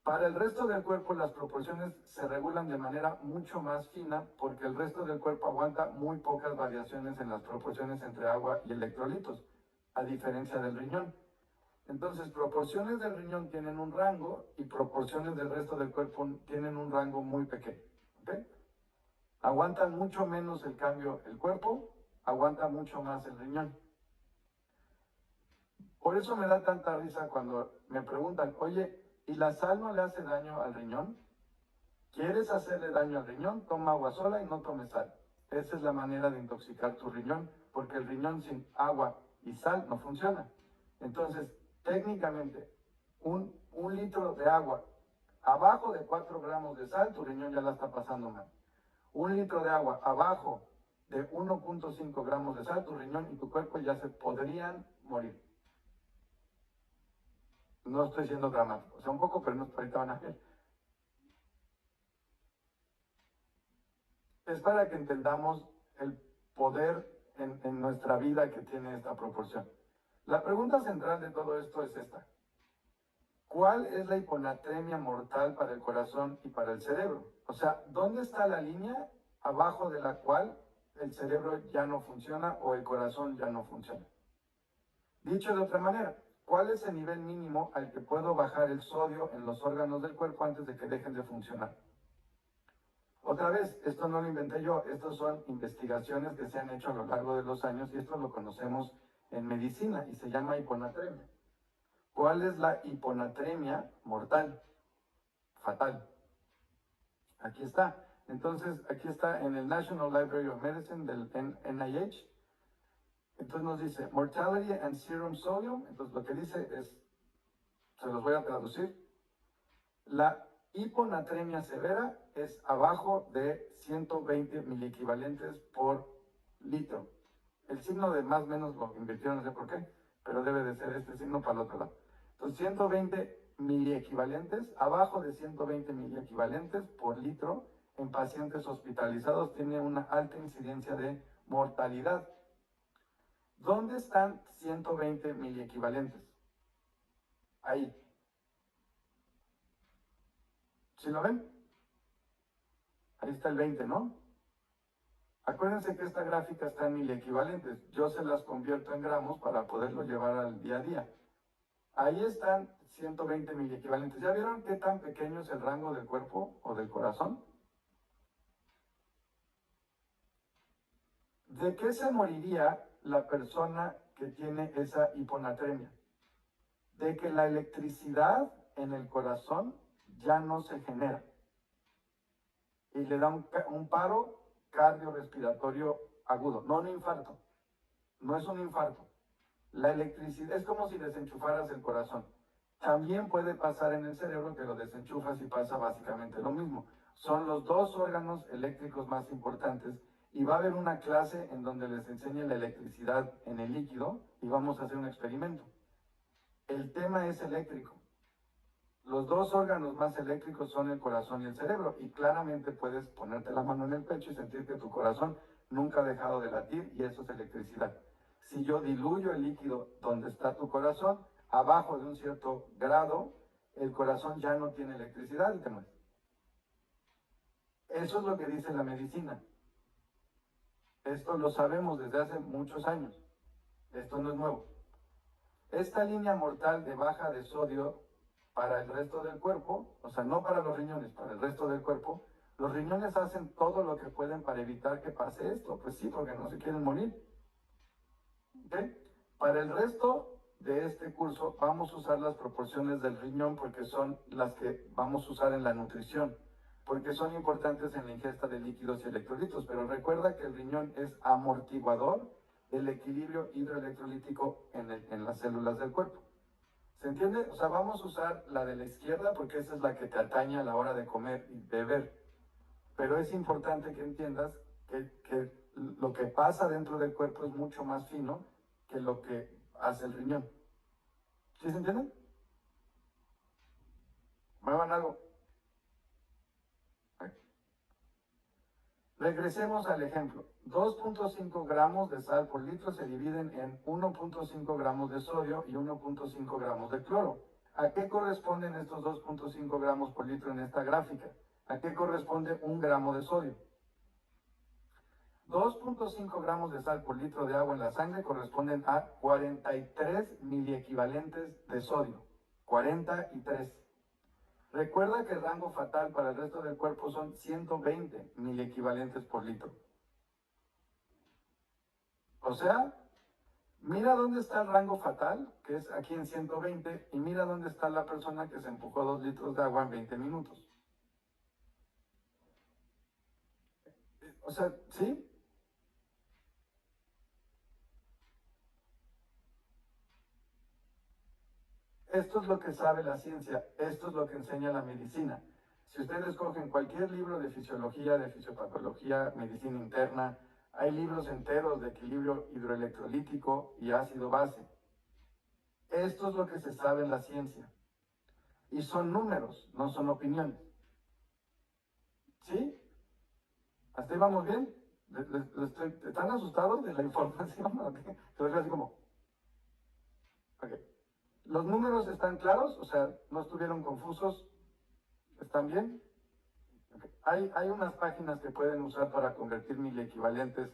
Para el resto del cuerpo las proporciones se regulan de manera mucho más fina porque el resto del cuerpo aguanta muy pocas variaciones en las proporciones entre agua y electrolitos, a diferencia del riñón. Entonces, proporciones del riñón tienen un rango y proporciones del resto del cuerpo tienen un rango muy pequeño. ¿Okay? Aguantan mucho menos el cambio el cuerpo, aguanta mucho más el riñón. Por eso me da tanta risa cuando me preguntan, oye, ¿y la sal no le hace daño al riñón? ¿Quieres hacerle daño al riñón? Toma agua sola y no tomes sal. Esa es la manera de intoxicar tu riñón, porque el riñón sin agua y sal no funciona. Entonces, técnicamente, un litro de agua abajo de 4 gramos de sal, tu riñón ya la está pasando mal. 1 litro de agua abajo de 1.5 gramos de sal, tu riñón y tu cuerpo ya se podrían morir. No estoy siendo dramático, o sea, un poco, pero no, ahorita van a ver. Es para que entendamos el poder en nuestra vida que tiene esta proporción. La pregunta central de todo esto es esta. ¿Cuál es la hiponatremia mortal para el corazón y para el cerebro? O sea, ¿dónde está la línea abajo de la cual el cerebro ya no funciona o el corazón ya no funciona? Dicho de otra manera, ¿cuál es el nivel mínimo al que puedo bajar el sodio en los órganos del cuerpo antes de que dejen de funcionar? Otra vez, esto no lo inventé yo, estas son investigaciones que se han hecho a lo largo de los años y esto lo conocemos en medicina y se llama hiponatremia. ¿Cuál es la hiponatremia mortal? Fatal. Aquí está. Entonces, aquí está en el National Library of Medicine del NIH. Entonces nos dice mortality and serum sodium. Entonces lo que dice es, se los voy a traducir. La hiponatremia severa es abajo de 120 miliequivalentes por litro. El signo de más o menos lo invirtieron, no sé por qué, pero debe de ser este signo para el otro lado. Entonces, 120 miliequivalentes, abajo de 120 miliequivalentes por litro en pacientes hospitalizados tiene una alta incidencia de mortalidad. ¿Dónde están 120 miliequivalentes? Ahí. ¿Sí lo ven? Ahí está el 20, ¿no? Acuérdense que esta gráfica está en miliequivalentes. Yo se las convierto en gramos para poderlo llevar al día a día. Ahí están 120 miliequivalentes. ¿Ya vieron qué tan pequeño es el rango del cuerpo o del corazón? ¿De qué se moriría la persona que tiene esa hiponatremia? De que la electricidad en el corazón ya no se genera y le da un paro cardiorrespiratorio agudo, no un infarto, no es un infarto. La electricidad es como si desenchufaras el corazón. También puede pasar en el cerebro que lo desenchufas y pasa básicamente lo mismo. Son los dos órganos eléctricos más importantes y va a haber una clase en donde les enseñe la electricidad en el líquido y vamos a hacer un experimento. El tema es eléctrico. Los dos órganos más eléctricos son el corazón y el cerebro y claramente puedes ponerte la mano en el pecho y sentir que tu corazón nunca ha dejado de latir y eso es electricidad. Si yo diluyo el líquido donde está tu corazón, abajo de un cierto grado, el corazón ya no tiene electricidad y te mueres. Eso es lo que dice la medicina. Esto lo sabemos desde hace muchos años. Esto no es nuevo. Esta línea mortal de baja de sodio para el resto del cuerpo, o sea, no para los riñones, para el resto del cuerpo, los riñones hacen todo lo que pueden para evitar que pase esto. Pues sí, porque no se quieren morir. ¿Okay? Para el resto de este curso vamos a usar las proporciones del riñón porque son las que vamos a usar en la nutrición, porque son importantes en la ingesta de líquidos y electrolitos, pero recuerda que el riñón es amortiguador del equilibrio hidroelectrolítico en las células del cuerpo. ¿Se entiende? O sea, vamos a usar la de la izquierda porque esa es la que te atañe a la hora de comer y beber, pero es importante que entiendas que lo que pasa dentro del cuerpo es mucho más fino que lo que hace el riñón. ¿Sí se entiende? Muevan algo. Regresemos al ejemplo. 2.5 gramos de sal por litro se dividen en 1.5 gramos de sodio y 1.5 gramos de cloro. ¿A qué corresponden estos 2.5 gramos por litro en esta gráfica? ¿A qué corresponde 1 gramo de sodio? 2.5 gramos de sal por litro de agua en la sangre corresponden a 43 miliequivalentes de sodio. 43. Recuerda que el rango fatal para el resto del cuerpo son 120 miliequivalentes por litro. O sea, mira dónde está el rango fatal, que es aquí en 120, y mira dónde está la persona que se empujó 2 litros de agua en 20 minutos. O sea, ¿sí? Esto es lo que sabe la ciencia, esto es lo que enseña la medicina. Si ustedes cogen cualquier libro de fisiología, de fisiopatología, medicina interna, hay libros enteros de equilibrio hidroelectrolítico y ácido base. Esto es lo que se sabe en la ciencia. Y son números, no son opiniones. ¿Sí? ¿Hasta ahí vamos bien? ¿Están asustados de la información? Entonces así como... Okay. ¿Los números están claros? O sea, ¿no estuvieron confusos? ¿Están bien? Okay. Hay unas páginas que pueden usar para convertir miliequivalentes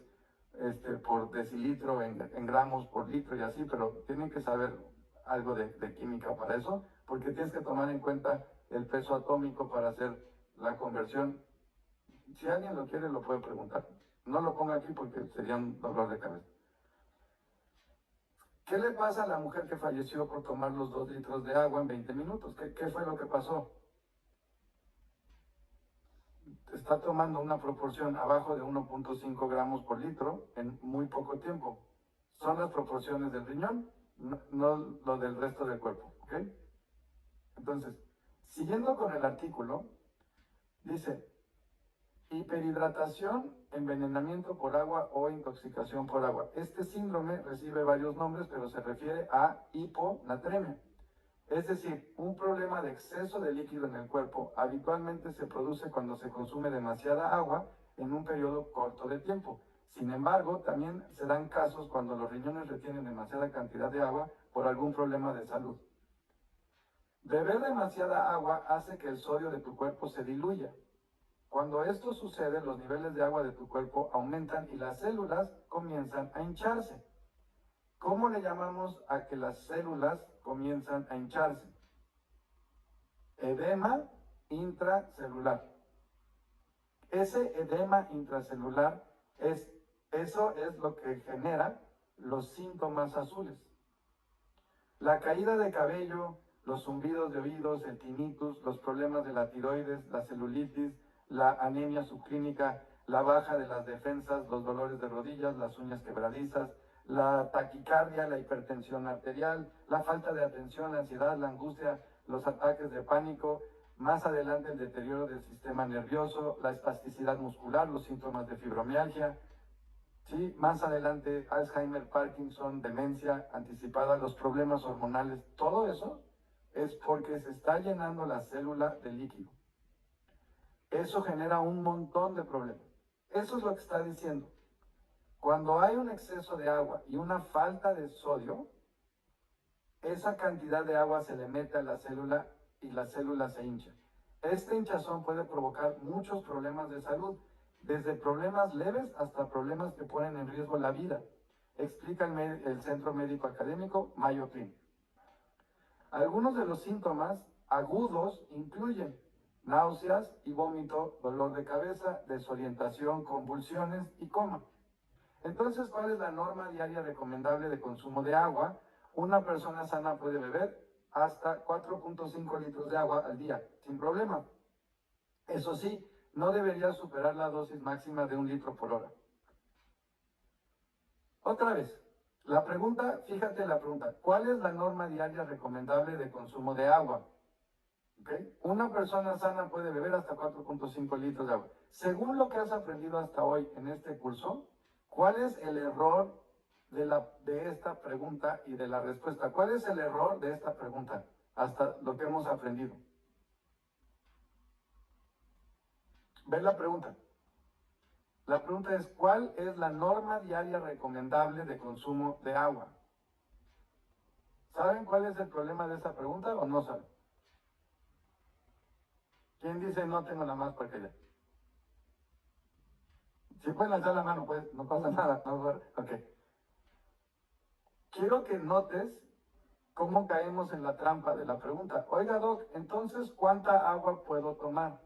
por decilitro en gramos por litro y así, pero tienen que saber algo de química para eso, porque tienes que tomar en cuenta el peso atómico para hacer la conversión. Si alguien lo quiere, lo puede preguntar. No lo ponga aquí porque sería un dolor de cabeza. ¿Qué le pasa a la mujer que falleció por tomar los 2 litros de agua en 20 minutos? ¿Qué fue lo que pasó? Está tomando una proporción abajo de 1.5 gramos por litro en muy poco tiempo. Son las proporciones del riñón, no lo del resto del cuerpo. ¿Ok? Entonces, siguiendo con el artículo, dice, hiperhidratación, envenenamiento por agua o intoxicación por agua. Este síndrome recibe varios nombres, pero se refiere a hiponatremia. Es decir, un problema de exceso de líquido en el cuerpo habitualmente se produce cuando se consume demasiada agua en un periodo corto de tiempo. Sin embargo, también se dan casos cuando los riñones retienen demasiada cantidad de agua por algún problema de salud. Beber demasiada agua hace que el sodio de tu cuerpo se diluya. Cuando esto sucede, los niveles de agua de tu cuerpo aumentan y las células comienzan a hincharse. ¿Cómo le llamamos a que las células comienzan a hincharse? Edema intracelular. Ese edema intracelular eso es lo que genera los síntomas azules. La caída de cabello, los zumbidos de oídos, el tinnitus, los problemas de la tiroides, la celulitis, la anemia subclínica, la baja de las defensas, los dolores de rodillas, las uñas quebradizas, la taquicardia, la hipertensión arterial, la falta de atención, la ansiedad, la angustia, los ataques de pánico, más adelante el deterioro del sistema nervioso, la espasticidad muscular, los síntomas de fibromialgia, ¿sí? Más adelante Alzheimer, Parkinson, demencia anticipada, los problemas hormonales, todo eso es porque se está llenando la célula de líquido. Eso genera un montón de problemas. Eso es lo que está diciendo. Cuando hay un exceso de agua y una falta de sodio, esa cantidad de agua se le mete a la célula y la célula se hincha. Esta hinchazón puede provocar muchos problemas de salud, desde problemas leves hasta problemas que ponen en riesgo la vida, explica el Centro Médico Académico Mayo Clinic. Algunos de los síntomas agudos incluyen náuseas y vómito, dolor de cabeza, desorientación, convulsiones y coma. Entonces, ¿cuál es la norma diaria recomendable de consumo de agua? Una persona sana puede beber hasta 4.5 litros de agua al día, sin problema. Eso sí, no debería superar la dosis máxima de 1 litro por hora. Otra vez, la pregunta, fíjate la pregunta, ¿cuál es la norma diaria recomendable de consumo de agua? ¿Okay? Una persona sana puede beber hasta 4.5 litros de agua. Según lo que has aprendido hasta hoy en este curso, ¿cuál es el error de esta pregunta y de la respuesta? ¿Cuál es el error de esta pregunta hasta lo que hemos aprendido? ¿Ves la pregunta? La pregunta es, ¿cuál es la norma diaria recomendable de consumo de agua? ¿Saben cuál es el problema de esa pregunta o no saben? ¿Quién dice no tengo la más pequeña? Si pueden alzar la mano, pues no pasa nada. No, ok. Quiero que notes cómo caemos en la trampa de la pregunta. Oiga, Doc, entonces, ¿cuánta agua puedo tomar?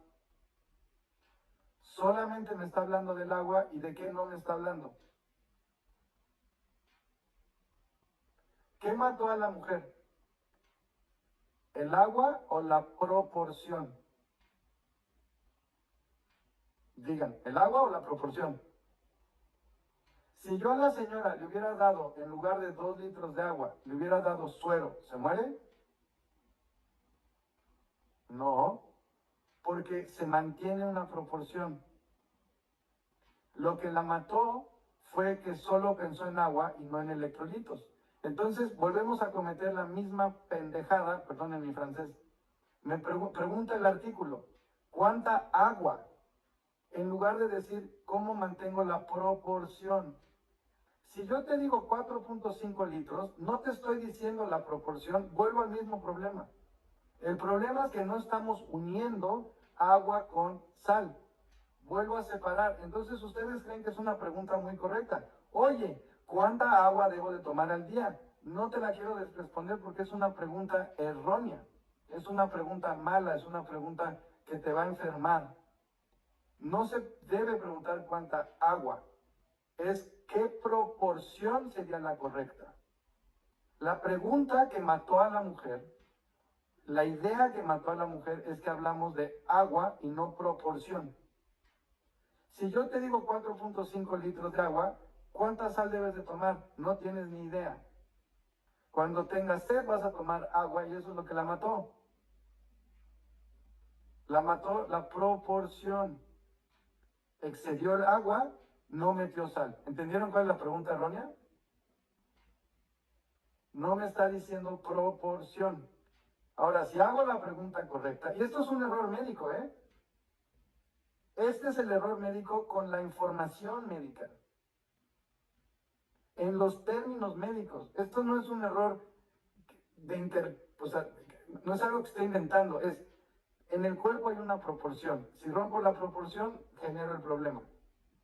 Solamente me está hablando del agua y de qué no me está hablando. ¿Qué mató a la mujer? ¿El agua o la proporción? Digan, ¿el agua o la proporción? Si yo a la señora le hubiera dado, en lugar de 2 litros de agua, le hubiera dado suero, ¿se muere? No, porque se mantiene una proporción. Lo que la mató fue que solo pensó en agua y no en electrolitos. Entonces volvemos a cometer la misma pendejada, perdonen mi francés. Me pregunta el artículo, ¿cuánta agua? En lugar de decir, ¿cómo mantengo la proporción? Si yo te digo 4.5 litros, no te estoy diciendo la proporción, vuelvo al mismo problema. El problema es que no estamos uniendo agua con sal. Vuelvo a separar. Entonces ustedes creen que es una pregunta muy correcta. Oye, ¿cuánta agua debo de tomar al día? No te la quiero responder porque es una pregunta errónea. Es una pregunta mala, es una pregunta que te va a enfermar. No se debe preguntar cuánta agua, es qué proporción sería la correcta. La pregunta que mató a la mujer, la idea que mató a la mujer es que hablamos de agua y no proporción. Si yo te digo 4.5 litros de agua, ¿cuánta sal debes de tomar? No tienes ni idea. Cuando tengas sed vas a tomar agua y eso es lo que la mató. La mató la proporción. Excedió el agua, no metió sal. ¿Entendieron cuál es la pregunta errónea? No me está diciendo proporción. Ahora, si hago la pregunta correcta, y esto es un error médico, ¿eh? Este es el error médico con la información médica, en los términos médicos. Esto no es un error o sea, no es algo que esté inventando, es en el cuerpo hay una proporción. Si rompo la proporción, genero el problema.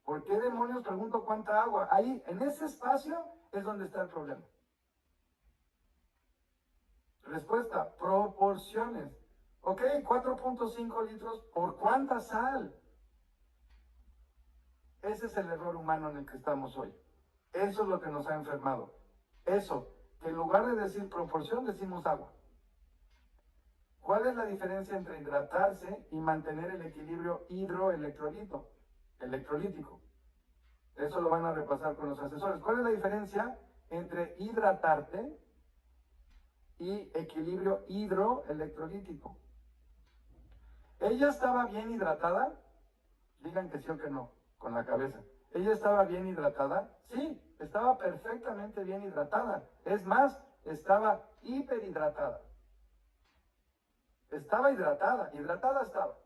¿Por qué demonios pregunto cuánta agua? Ahí, en ese espacio, es donde está el problema. Respuesta, proporciones. Ok, 4.5 litros, ¿por cuánta sal? Ese es el error humano en el que estamos hoy. Eso es lo que nos ha enfermado. Eso, que en lugar de decir proporción, decimos agua. ¿Cuál es la diferencia entre hidratarse y mantener el equilibrio hidroelectrolítico? Eso lo van a repasar con los asesores. ¿Cuál es la diferencia entre hidratarte y equilibrio hidroelectrolítico? ¿Ella estaba bien hidratada? Digan que sí o que no, con la cabeza. ¿Ella estaba bien hidratada? Sí, estaba perfectamente bien hidratada. Es más, estaba hiperhidratada. Estaba hidratada estaba.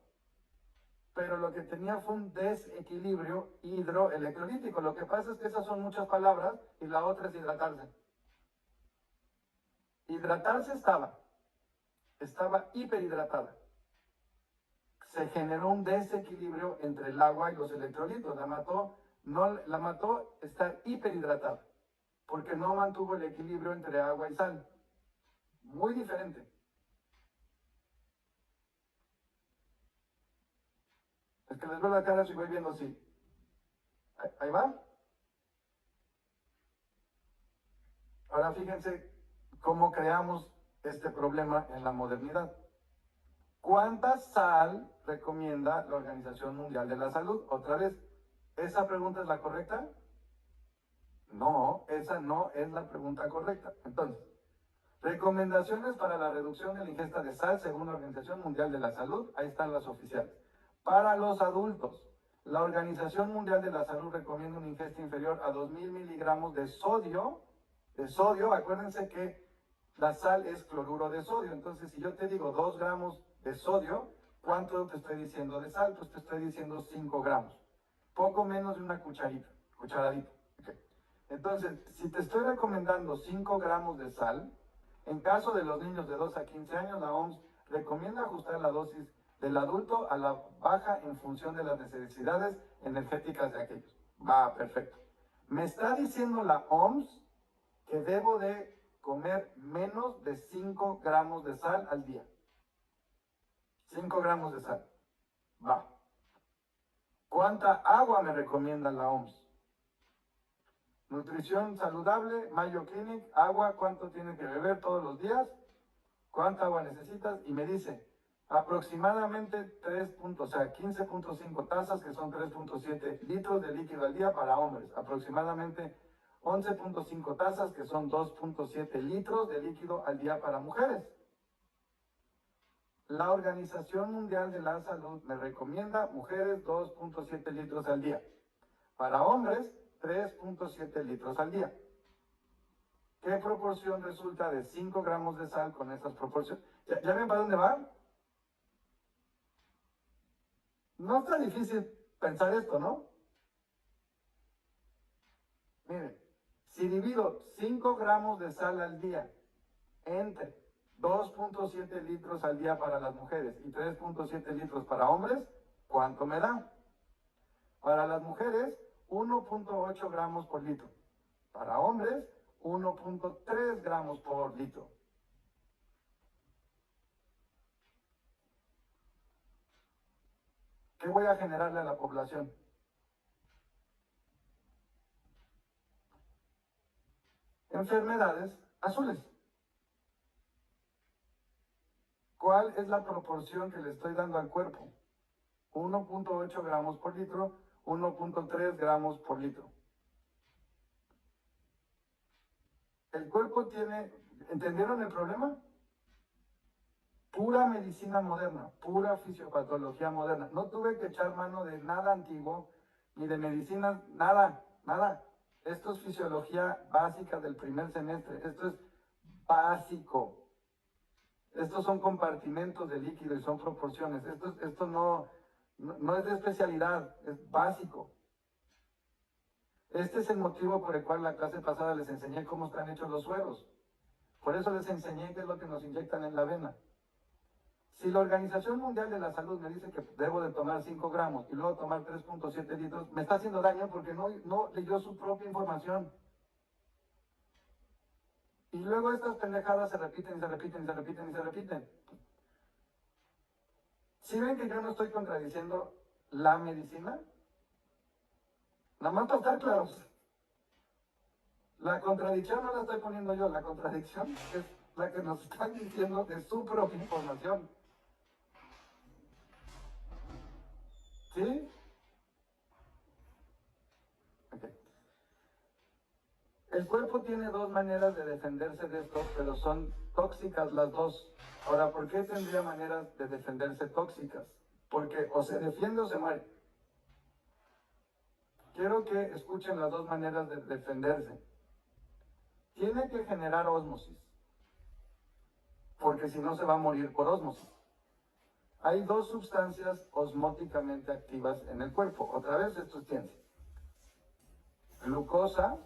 Pero lo que tenía fue un desequilibrio hidroelectrolítico. Lo que pasa es que esas son muchas palabras y la otra es hidratarse. Hidratarse estaba hiperhidratada. Se generó un desequilibrio entre el agua y los electrolitos. La mató estar hiperhidratada, porque no mantuvo el equilibrio entre agua y sal. Muy diferente. Es que les veo la cara si voy viendo así. Ahí va. Ahora fíjense cómo creamos este problema en la modernidad. ¿Cuánta sal recomienda la Organización Mundial de la Salud? Otra vez, ¿esa pregunta es la correcta? No, esa no es la pregunta correcta. Entonces, recomendaciones para la reducción de la ingesta de sal según la Organización Mundial de la Salud. Ahí están las oficiales. Para los adultos, la Organización Mundial de la Salud recomienda una ingesta inferior a 2000 miligramos de sodio. Acuérdense que la sal es cloruro de sodio. Entonces, si yo te digo 2 gramos de sodio, ¿cuánto te estoy diciendo de sal? Pues te estoy diciendo 5 gramos. Poco menos de una cucharadita. Okay. Entonces, si te estoy recomendando 5 gramos de sal, en caso de los niños de 2 a 15 años, la OMS recomienda ajustar la dosis del adulto a la baja en función de las necesidades energéticas de aquellos. Va, perfecto. Me está diciendo la OMS que debo de comer menos de 5 gramos de sal al día. 5 gramos de sal. Va. ¿Cuánta agua me recomienda la OMS? Nutrición saludable, Mayo Clinic, agua, ¿cuánto tiene que beber todos los días? ¿Cuánta agua necesitas? Y me dice, aproximadamente 15.5 tazas, que son 3.7 litros de líquido al día para hombres. Aproximadamente 11.5 tazas, que son 2.7 litros de líquido al día para mujeres. La Organización Mundial de la Salud me recomienda mujeres 2.7 litros al día. Para hombres, 3.7 litros al día. ¿Qué proporción resulta de 5 gramos de sal con esas proporciones? ¿Ya ven para dónde va? No está difícil pensar esto, ¿no? Miren, si divido 5 gramos de sal al día entre 2.7 litros al día para las mujeres y 3.7 litros para hombres, ¿cuánto me da? Para las mujeres, 1.8 gramos por litro. Para hombres, 1.3 gramos por litro. ¿Qué voy a generarle a la población? Enfermedades azules. ¿Cuál es la proporción que le estoy dando al cuerpo? 1.8 gramos por litro, 1.3 gramos por litro. El cuerpo tiene, ¿entendieron el problema? Pura medicina moderna, pura fisiopatología moderna. No tuve que echar mano de nada antiguo, ni de medicina, nada. Esto es fisiología básica del primer semestre. Esto es básico. Estos son compartimentos de líquido y son proporciones. Esto no es de especialidad, es básico. Este es el motivo por el cual la clase pasada les enseñé cómo están hechos los sueros. Por eso les enseñé qué es lo que nos inyectan en la vena. Si la Organización Mundial de la Salud me dice que debo de tomar 5 gramos y luego tomar 3.7 litros, me está haciendo daño porque no leyó su propia información. Y luego estas pendejadas se repiten y se repiten y se repiten y se repiten. Si ven que yo no estoy contradiciendo la medicina, nada más para estar claros. La contradicción no la estoy poniendo yo, la contradicción es la que nos están diciendo de su propia información. ¿Sí? Okay. El cuerpo tiene dos maneras de defenderse de esto, pero son tóxicas las dos. Ahora, ¿por qué tendría maneras de defenderse tóxicas? Porque o se defiende o se muere. Quiero que escuchen las dos maneras de defenderse. Tiene que generar ósmosis, porque si no se va a morir por ósmosis. Hay dos sustancias osmóticamente activas en el cuerpo. Otra vez, esto es ciencia. Glucosa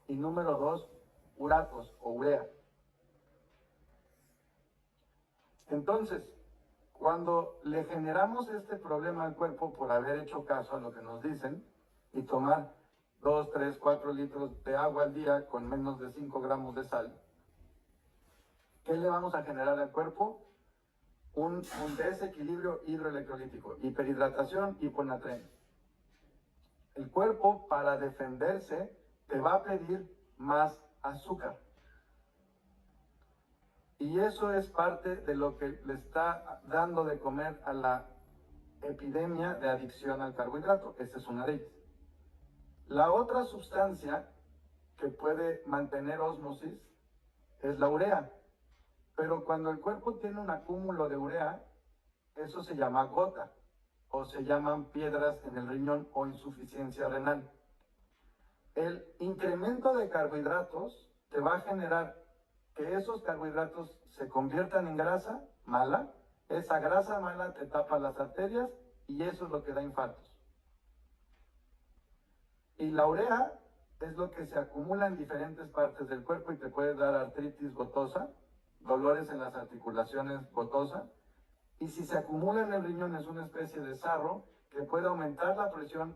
y número 2, uratos o urea. Entonces, cuando le generamos este problema al cuerpo por haber hecho caso a lo que nos dicen y tomar 2, 3, 4 litros de agua al día con menos de 5 gramos de sal, ¿qué le vamos a generar al cuerpo? Un desequilibrio hidroelectrolítico, hiperhidratación, hiponatremia. El cuerpo, para defenderse, te va a pedir más azúcar. Y eso es parte de lo que le está dando de comer a la epidemia de adicción al carbohidrato. Esa es una de ellas. La otra sustancia que puede mantener ósmosis es la urea. Pero cuando el cuerpo tiene un acúmulo de urea, eso se llama gota o se llaman piedras en el riñón o insuficiencia renal. El incremento de carbohidratos te va a generar que esos carbohidratos se conviertan en grasa mala. Esa grasa mala te tapa las arterias y eso es lo que da infartos. Y la urea es lo que se acumula en diferentes partes del cuerpo y te puede dar artritis gotosa, dolores en las articulaciones gotosa. Y si se acumula en el riñón es una especie de sarro que puede aumentar la presión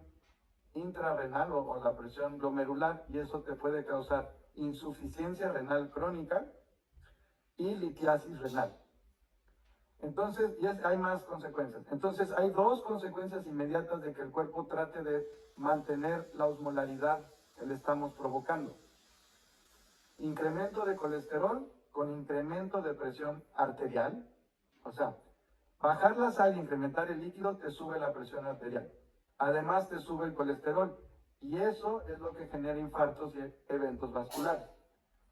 intrarrenal o la presión glomerular y eso te puede causar insuficiencia renal crónica y litiasis renal. Entonces, hay más consecuencias. Entonces, hay dos consecuencias inmediatas de que el cuerpo trate de mantener la osmolaridad que le estamos provocando. Incremento de colesterol con incremento de presión arterial. O sea, bajar la sal y incrementar el líquido te sube la presión arterial. Además, te sube el colesterol. Y eso es lo que genera infartos y eventos vasculares.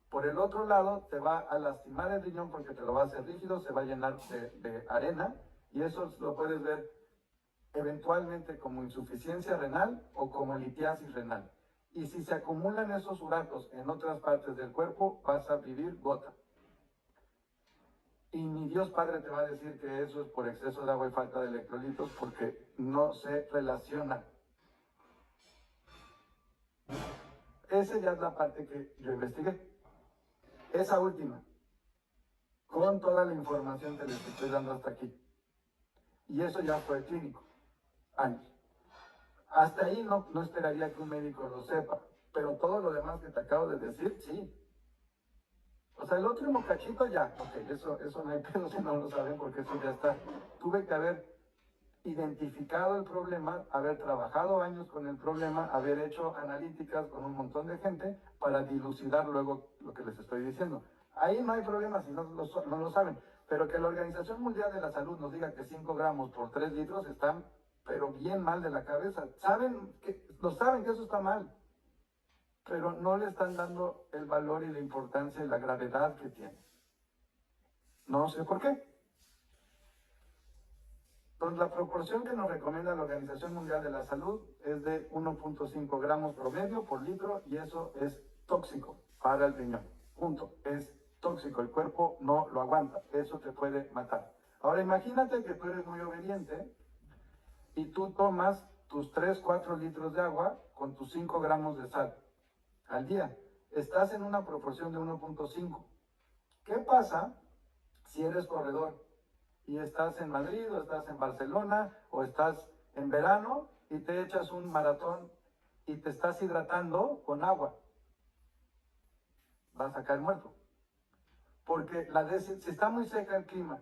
Por el otro lado, te va a lastimar el riñón porque te lo va a hacer rígido, se va a llenar de arena y eso lo puedes ver eventualmente como insuficiencia renal o como litiasis renal. Y si se acumulan esos uratos en otras partes del cuerpo, vas a vivir gota. Y ni Dios Padre te va a decir que eso es por exceso de agua y falta de electrolitos porque no se relaciona. Esa ya es la parte que yo investigué. Esa última, con toda la información que les estoy dando hasta aquí. Y eso ya fue clínico, años. Hasta ahí no esperaría que un médico lo sepa, pero todo lo demás que te acabo de decir, sí. O sea, el último cachito ya, ok, eso no hay pedo si no lo saben porque eso ya está. Tuve que haber identificado el problema, haber trabajado años con el problema, haber hecho analíticas con un montón de gente para dilucidar luego lo que les estoy diciendo. Ahí no hay problema si no lo saben, pero que la Organización Mundial de la Salud nos diga que 5 gramos por 3 litros están, pero bien mal de la cabeza. Lo saben que eso está mal, pero no le están dando el valor y la importancia y la gravedad que tiene. No sé por qué. Entonces, la proporción que nos recomienda la Organización Mundial de la Salud es de 1.5 gramos promedio por litro y eso es tóxico para el riñón. Punto. Es tóxico, el cuerpo no lo aguanta, eso te puede matar. Ahora imagínate que tú eres muy obediente y tú tomas tus 3, 4 litros de agua con tus 5 gramos de sal al día. Estás en una proporción de 1.5. ¿Qué pasa si eres corredor y estás en Madrid o estás en Barcelona o estás en verano y te echas un maratón y te estás hidratando con agua? Vas a caer muerto. Porque si está muy seca el clima,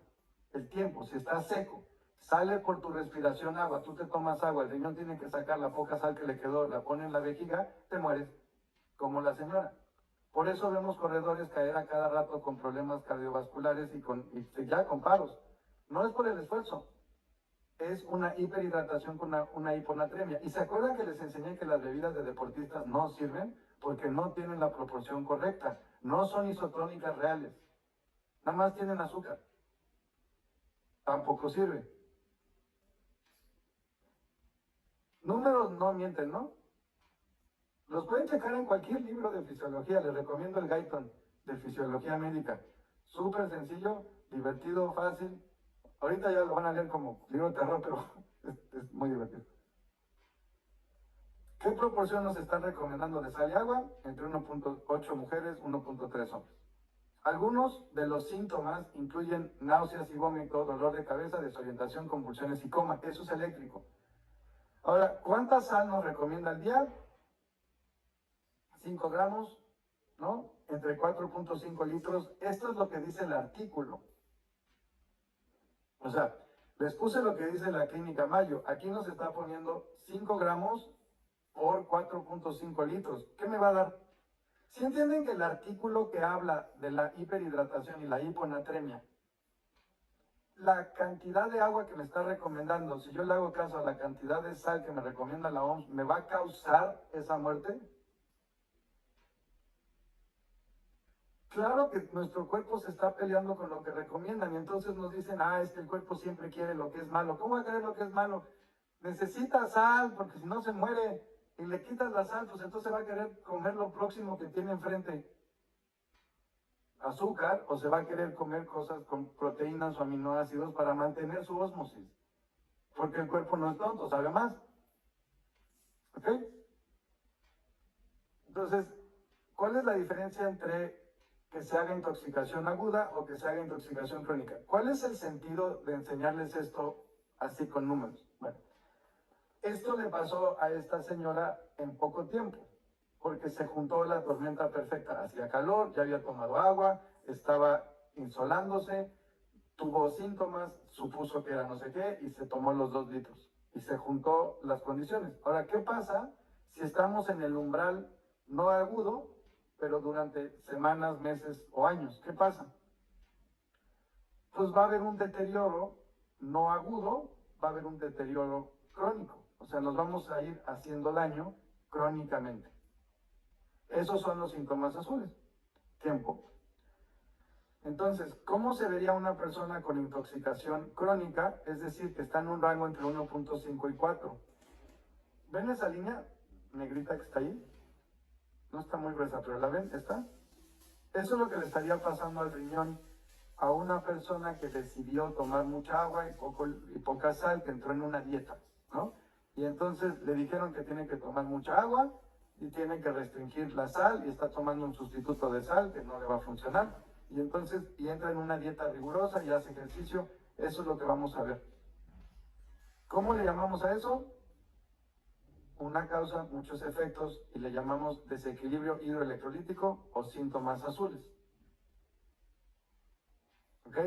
el tiempo, si está seco, sale por tu respiración agua, tú te tomas agua, el riñón tiene que sacar la poca sal que le quedó, la pone en la vejiga, te mueres, como la señora. Por eso vemos corredores caer a cada rato con problemas cardiovasculares y ya con paros. No es por el esfuerzo, es una hiperhidratación con una hiponatremia. ¿Y se acuerdan que les enseñé que las bebidas de deportistas no sirven? Porque no tienen la proporción correcta, no son isotónicas reales, nada más tienen azúcar. Tampoco sirve. Números no mienten, ¿no? Los pueden checar en cualquier libro de fisiología. Les recomiendo el Guyton de Fisiología Médica. Súper sencillo, divertido, fácil. Ahorita ya lo van a leer como libro de terror, pero es muy divertido. ¿Qué proporción nos están recomendando de sal y agua? Entre 1.8 mujeres, 1.3 hombres. Algunos de los síntomas incluyen náuseas y vómito, dolor de cabeza, desorientación, convulsiones y coma. Eso es eléctrico. Ahora, ¿cuánta sal nos recomienda al día? 5 gramos, ¿no? Entre 4.5 litros. Esto es lo que dice el artículo. O sea, les puse lo que dice la Clínica Mayo. Aquí nos está poniendo 5 gramos por 4.5 litros. ¿Qué me va a dar? Si entienden que el artículo que habla de la hiperhidratación y la hiponatremia, la cantidad de agua que me está recomendando, si yo le hago caso a la cantidad de sal que me recomienda la OMS, ¿me va a causar esa muerte? Claro que nuestro cuerpo se está peleando con lo que recomiendan y entonces nos dicen, es que el cuerpo siempre quiere lo que es malo. ¿Cómo va a querer lo que es malo? Necesita sal porque si no se muere y le quitas la sal, pues entonces va a querer comer lo próximo que tiene enfrente. Azúcar, o se va a querer comer cosas con proteínas o aminoácidos para mantener su ósmosis. Porque el cuerpo no es tonto, sabe más. ¿Ok? Entonces, ¿cuál es la diferencia entre que se haga intoxicación aguda o que se haga intoxicación crónica? ¿Cuál es el sentido de enseñarles esto así con números? Bueno, esto le pasó a esta señora en poco tiempo, porque se juntó la tormenta perfecta. Hacía calor, ya había tomado agua, estaba insolándose, tuvo síntomas, supuso que era no sé qué y se tomó los 2 litros. Y se juntó las condiciones. Ahora, ¿qué pasa si estamos en el umbral no agudo, pero durante semanas, meses o años? ¿Qué pasa? Pues va a haber un deterioro no agudo, va a haber un deterioro crónico. O sea, nos vamos a ir haciendo daño crónicamente. Esos son los síntomas azules. Tiempo. Entonces, ¿cómo se vería una persona con intoxicación crónica? Es decir, que está en un rango entre 1.5 y 4. ¿Ven esa línea negrita que está ahí? No está muy gruesa, pero ¿la ven? ¿Está? Eso es lo que le estaría pasando al riñón a una persona que decidió tomar mucha agua y poca sal, que entró en una dieta, ¿no? Y entonces le dijeron que tiene que tomar mucha agua y tiene que restringir la sal y está tomando un sustituto de sal que no le va a funcionar. Y entonces entra en una dieta rigurosa y hace ejercicio. Eso es lo que vamos a ver. ¿Cómo le llamamos a eso? Una causa, muchos efectos, y le llamamos desequilibrio hidroelectrolítico o síntomas azules. ¿Ok?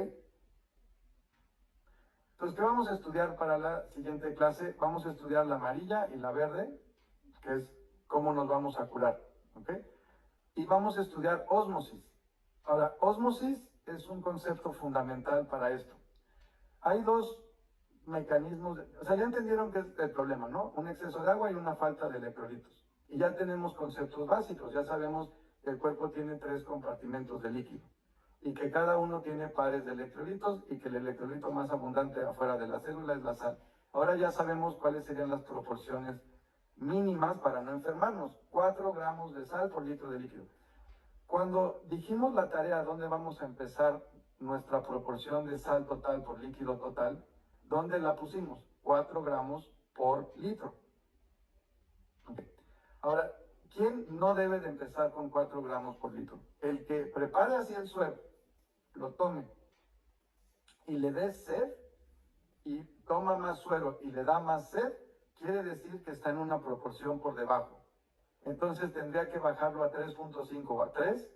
Entonces, ¿qué vamos a estudiar para la siguiente clase? Vamos a estudiar la amarilla y la verde, que es cómo nos vamos a curar. ¿Ok? Y vamos a estudiar ósmosis. Ahora, ósmosis es un concepto fundamental para esto. Hay 2 mecanismos, o sea, ya entendieron qué es el problema, ¿no? Un exceso de agua y una falta de electrolitos. Y ya tenemos conceptos básicos, ya sabemos que el cuerpo tiene 3 compartimentos de líquido y que cada uno tiene pares de electrolitos y que el electrolito más abundante afuera de la célula es la sal. Ahora ya sabemos cuáles serían las proporciones mínimas para no enfermarnos. 4 gramos de sal por litro de líquido. Cuando dijimos la tarea donde vamos a empezar nuestra proporción de sal total por líquido total, ¿dónde la pusimos? 4 gramos por litro. Okay. Ahora, ¿quién no debe de empezar con 4 gramos por litro? El que prepare así el suero, lo tome y le dé sed y toma más suero y le da más sed, quiere decir que está en una proporción por debajo. Entonces tendría que bajarlo a 3.5 o a 3.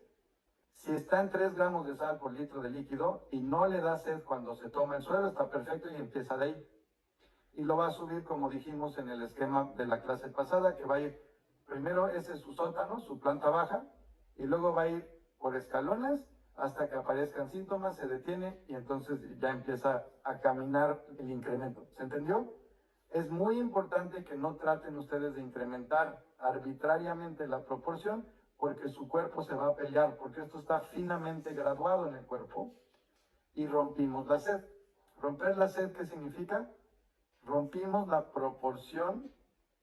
Si está en 3 gramos de sal por litro de líquido y no le da sed cuando se toma el suero, está perfecto y empieza de ahí. Y lo va a subir, como dijimos en el esquema de la clase pasada, que va a ir, primero ese es su sótano, su planta baja, y luego va a ir por escalones hasta que aparezcan síntomas, se detiene y entonces ya empieza a caminar el incremento. ¿Se entendió? Es muy importante que no traten ustedes de incrementar arbitrariamente la proporción porque su cuerpo se va a pelear, porque esto está finamente graduado en el cuerpo y rompimos la sed. ¿Romper la sed qué significa? Rompimos la proporción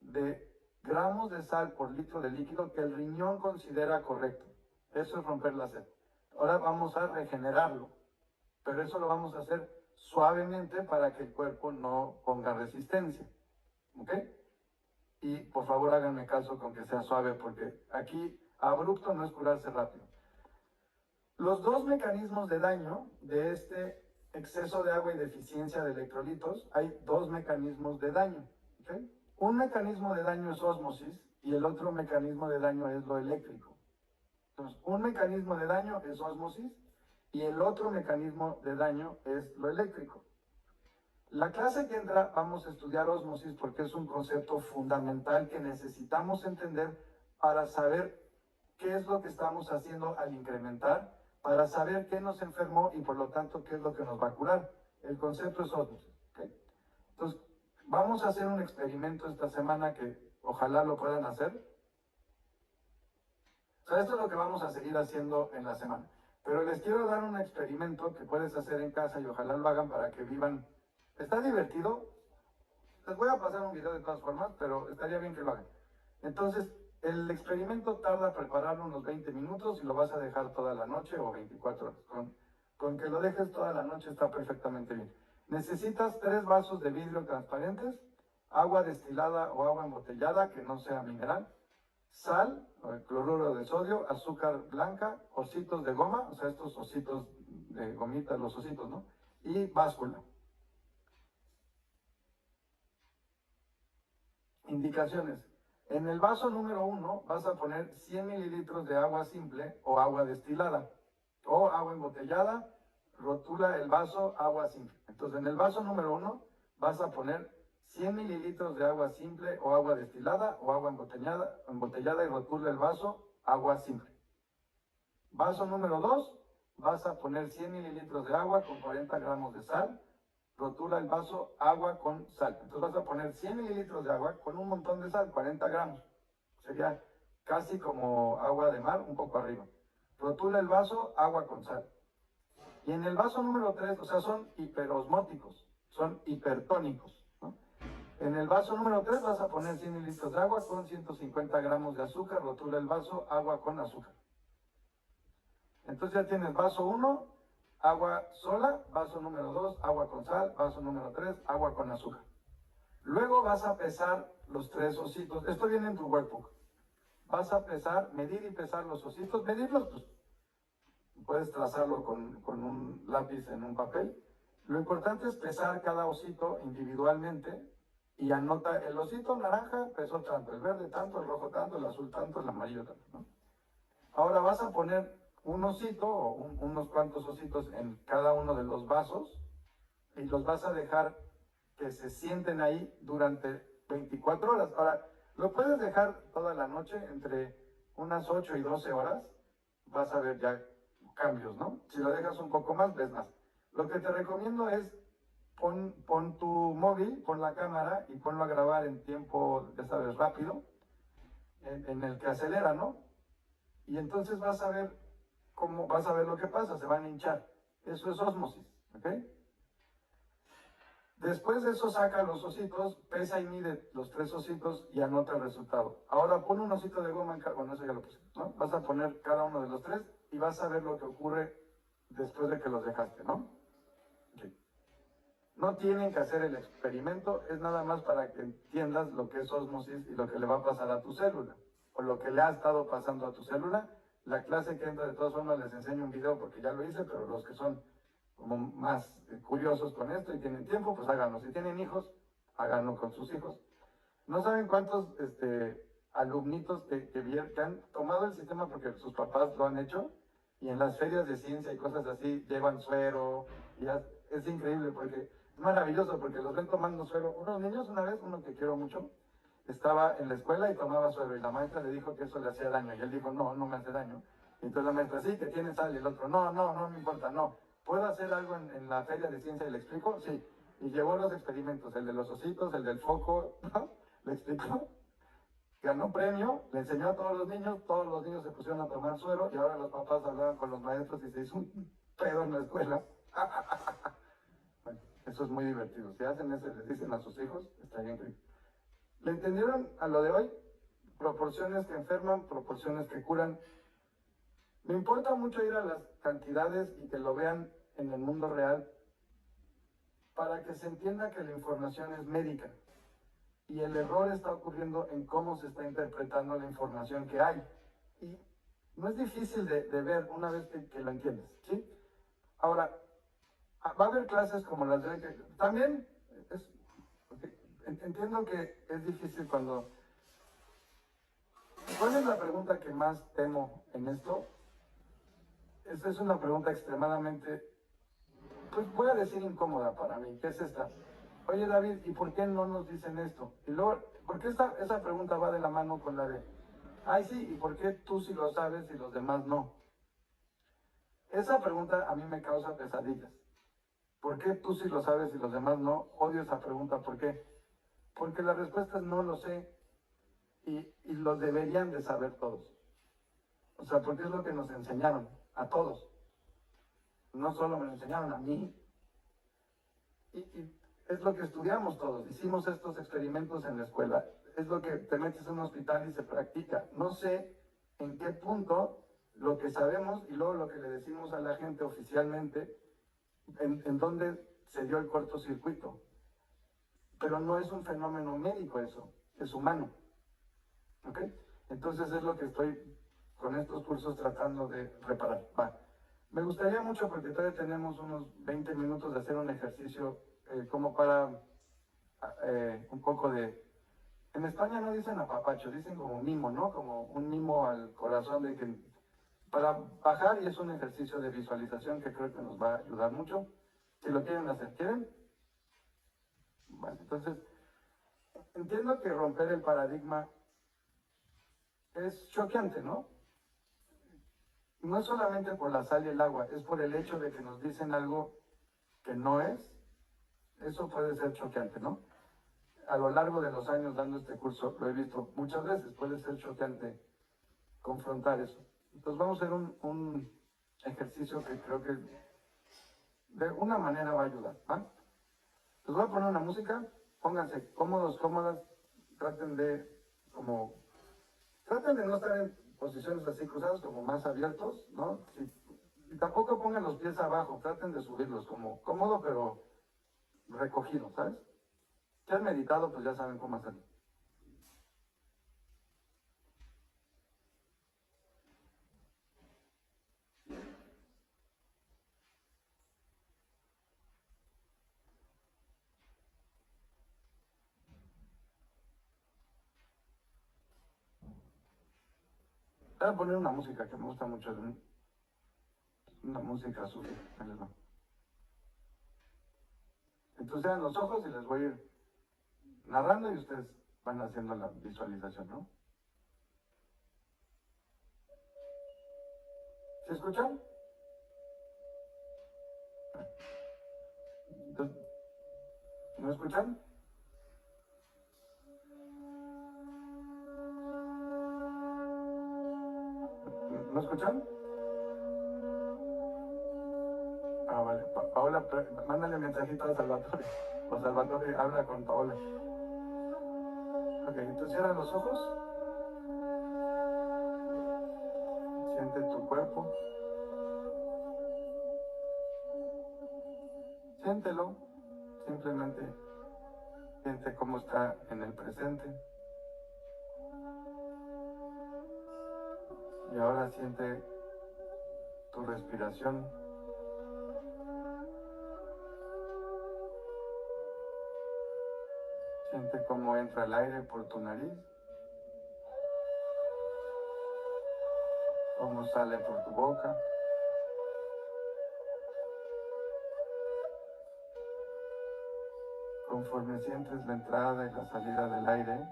de gramos de sal por litro de líquido que el riñón considera correcto. Eso es romper la sed. Ahora vamos a regenerarlo, pero eso lo vamos a hacer suavemente para que el cuerpo no ponga resistencia. ¿Ok? Y por favor háganme caso con que sea suave, porque aquí abrupto no es curarse rápido. Los dos mecanismos de daño de este exceso de agua y deficiencia de electrolitos, hay dos mecanismos de daño. ¿Okay? Un mecanismo de daño es ósmosis y el otro mecanismo de daño es lo eléctrico. Entonces, un mecanismo de daño es ósmosis y el otro mecanismo de daño es lo eléctrico. La clase que entra vamos a estudiar ósmosis porque es un concepto fundamental que necesitamos entender para saber qué es lo que estamos haciendo al incrementar, para saber qué nos enfermó y por lo tanto qué es lo que nos va a curar. El concepto es ósmosis. ¿Okay? Entonces, vamos a hacer un experimento esta semana que ojalá lo puedan hacer. O sea, esto es lo que vamos a seguir haciendo en la semana. Pero les quiero dar un experimento que puedes hacer en casa y ojalá lo hagan para que vivan. Está divertido. Les voy a pasar un video de todas formas, pero estaría bien que lo hagan. Entonces, el experimento tarda prepararlo unos 20 minutos y lo vas a dejar toda la noche o 24 horas. Con que lo dejes toda la noche está perfectamente bien. Necesitas 3 vasos de vidrio transparentes, agua destilada o agua embotellada que no sea mineral, sal, cloruro de sodio, azúcar blanca, ositos de goma, o sea, estos ositos de gomita, los ositos, ¿no? Y báscula. Indicaciones. En el vaso número 1 vas a poner 100 mililitros de agua simple o agua destilada o agua embotellada, rotula el vaso, agua simple. Entonces en el vaso número 1 vas a poner 100 mililitros de agua simple o agua destilada o agua embotellada y rotula el vaso, agua simple. Vaso número 2 vas a poner 100 mililitros de agua con 40 gramos de sal, rotula el vaso, agua con sal. Entonces vas a poner 100 mililitros de agua con un montón de sal, 40 gramos. Sería casi como agua de mar, un poco arriba. Rotula el vaso, agua con sal. Y en el vaso número 3, o sea, son hiperosmóticos, son hipertónicos. ¿No? En el vaso número 3 vas a poner 100 mililitros de agua con 150 gramos de azúcar, rotula el vaso, agua con azúcar. Entonces ya tienes vaso 1, agua sola, vaso número 2, agua con sal, vaso número 3, agua con azúcar. Luego vas a pesar los 3 ositos. Esto viene en tu workbook. Vas a pesar, medir y pesar los ositos. Medirlos, pues, puedes trazarlo con un lápiz en un papel. Lo importante es pesar cada osito individualmente y anota el osito naranja pesó tanto, el verde tanto, el rojo tanto, el azul tanto, el amarillo tanto. ¿No? Ahora vas a poner un osito o unos cuantos ositos en cada uno de los vasos y los vas a dejar que se sienten ahí durante 24 horas. Ahora, lo puedes dejar toda la noche, entre unas 8 y 12 horas, vas a ver ya cambios, ¿no? Si lo dejas un poco más, ves más. Lo que te recomiendo es pon tu móvil, pon la cámara y ponlo a grabar en tiempo, ya sabes, rápido, en el que acelera, ¿no? Y entonces vas a ver lo que pasa, se van a hinchar. Eso es ósmosis, ¿ok? Después de eso saca los ositos, pesa y mide los 3 ositos y anota el resultado. Ahora pon un osito de goma en cada, bueno, eso ya lo puse, ¿no? Vas a poner cada uno de los 3 y vas a ver lo que ocurre después de que los dejaste, ¿no? Okay. No tienen que hacer el experimento, es nada más para que entiendas lo que es ósmosis y lo que le va a pasar a tu célula, o lo que le ha estado pasando a tu célula. La clase que entra, de todas formas, les enseño un video porque ya lo hice, pero los que son como más curiosos con esto y tienen tiempo, pues háganlo. Si tienen hijos, háganlo con sus hijos. No saben cuántos alumnitos que han tomado el sistema porque sus papás lo han hecho y en las ferias de ciencia y cosas así llevan suero. Y es increíble porque es maravilloso porque los ven tomando suero. Unos niños, una vez, uno que quiero mucho, estaba en la escuela y tomaba suero y la maestra le dijo que eso le hacía daño y él dijo, no, no me hace daño. Y entonces la maestra, sí, que tiene sal y el otro, no, no, no me importa, no. ¿Puedo hacer algo en la feria de ciencia y le explico? Sí. Y llevó los experimentos, el de los ositos, el del foco, ¿no? Le explicó, ganó premio, le enseñó a todos los niños se pusieron a tomar suero y ahora los papás hablaban con los maestros y se hizo un pedo en la escuela. Bueno, eso es muy divertido. Si hacen eso y les dicen a sus hijos, está bien increíble. ¿Le entendieron a lo de hoy? Proporciones que enferman, proporciones que curan. Me importa mucho ir a las cantidades y que lo vean en el mundo real para que se entienda que la información es médica y el error está ocurriendo en cómo se está interpretando la información que hay. Y no es difícil de ver una vez que lo entiendes, ¿sí? Ahora, va a haber clases como las de hoy que también entiendo que es difícil cuando... ¿Cuál es la pregunta que más temo en esto? Esta es una pregunta extremadamente, pues voy a decir incómoda para mí, que es esta. Oye David, ¿y por qué no nos dicen esto? Y luego, ¿por qué esa pregunta va de la mano con la de, ay sí, ¿y por qué tú sí lo sabes y los demás no? Esa pregunta a mí me causa pesadillas. ¿Por qué tú sí lo sabes y los demás no? Odio esa pregunta, ¿por qué? Porque la respuesta es no lo sé y lo deberían de saber todos. O sea, porque es lo que nos enseñaron, a todos. No solo me lo enseñaron a mí, y es lo que estudiamos todos. Hicimos estos experimentos en la escuela. Es lo que te metes en un hospital y se practica. No sé en qué punto lo que sabemos y luego lo que le decimos a la gente oficialmente, en dónde se dio el cortocircuito. Pero no es un fenómeno médico eso, es humano. ¿Ok? Entonces es lo que estoy con estos cursos tratando de reparar. Va. Me gustaría mucho, porque todavía tenemos unos 20 minutos de hacer un ejercicio como para un poco de... En España no dicen apapacho, dicen como mimo, ¿no? Como un mimo al corazón de que... Para bajar, y es un ejercicio de visualización que creo que nos va a ayudar mucho. Si lo quieren hacer, ¿quieren? Bueno, entonces, entiendo que romper el paradigma es choqueante, ¿no? No es solamente por la sal y el agua, es por el hecho de que nos dicen algo que no es. Eso puede ser choqueante, ¿no? A lo largo de los años dando este curso lo he visto muchas veces, puede ser choqueante confrontar eso. Entonces vamos a hacer un ejercicio que creo que de una manera va a ayudar, ¿va? Les voy a poner una música, pónganse cómodos, cómodas, traten de traten de no estar en posiciones así cruzadas, como más abiertos, ¿no? Y tampoco pongan los pies abajo, traten de subirlos como cómodo, pero recogido, ¿sabes? Si han meditado, pues ya saben cómo hacerlo. Voy a poner una música que me gusta mucho, una música suya. Ahí les va. Entonces sean los ojos y les voy a ir narrando y ustedes van haciendo la visualización, ¿no? ¿Se escuchan? Entonces, ¿no escuchan? ¿No escuchan? Ah, vale. Paola, mándale mensajito a Salvatore. O Salvatore habla con Paola. Ok, entonces cierra los ojos. Siente tu cuerpo. Siéntelo. Simplemente siente cómo está en el presente. Y ahora siente tu respiración. Siente cómo entra el aire por tu nariz. Cómo sale por tu boca. Conforme sientes la entrada y la salida del aire,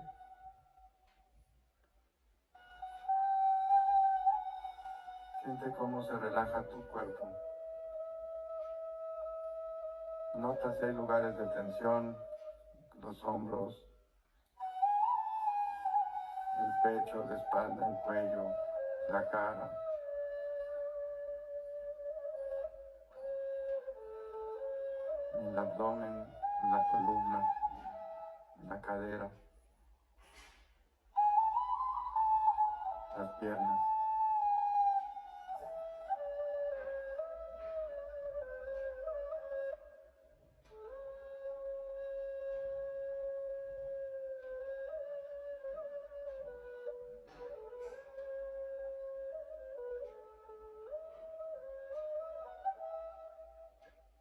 siente cómo se relaja tu cuerpo. Nota si hay lugares de tensión, los hombros, el pecho, la espalda, el cuello, la cara. En el abdomen, en la columna, en la cadera, las piernas.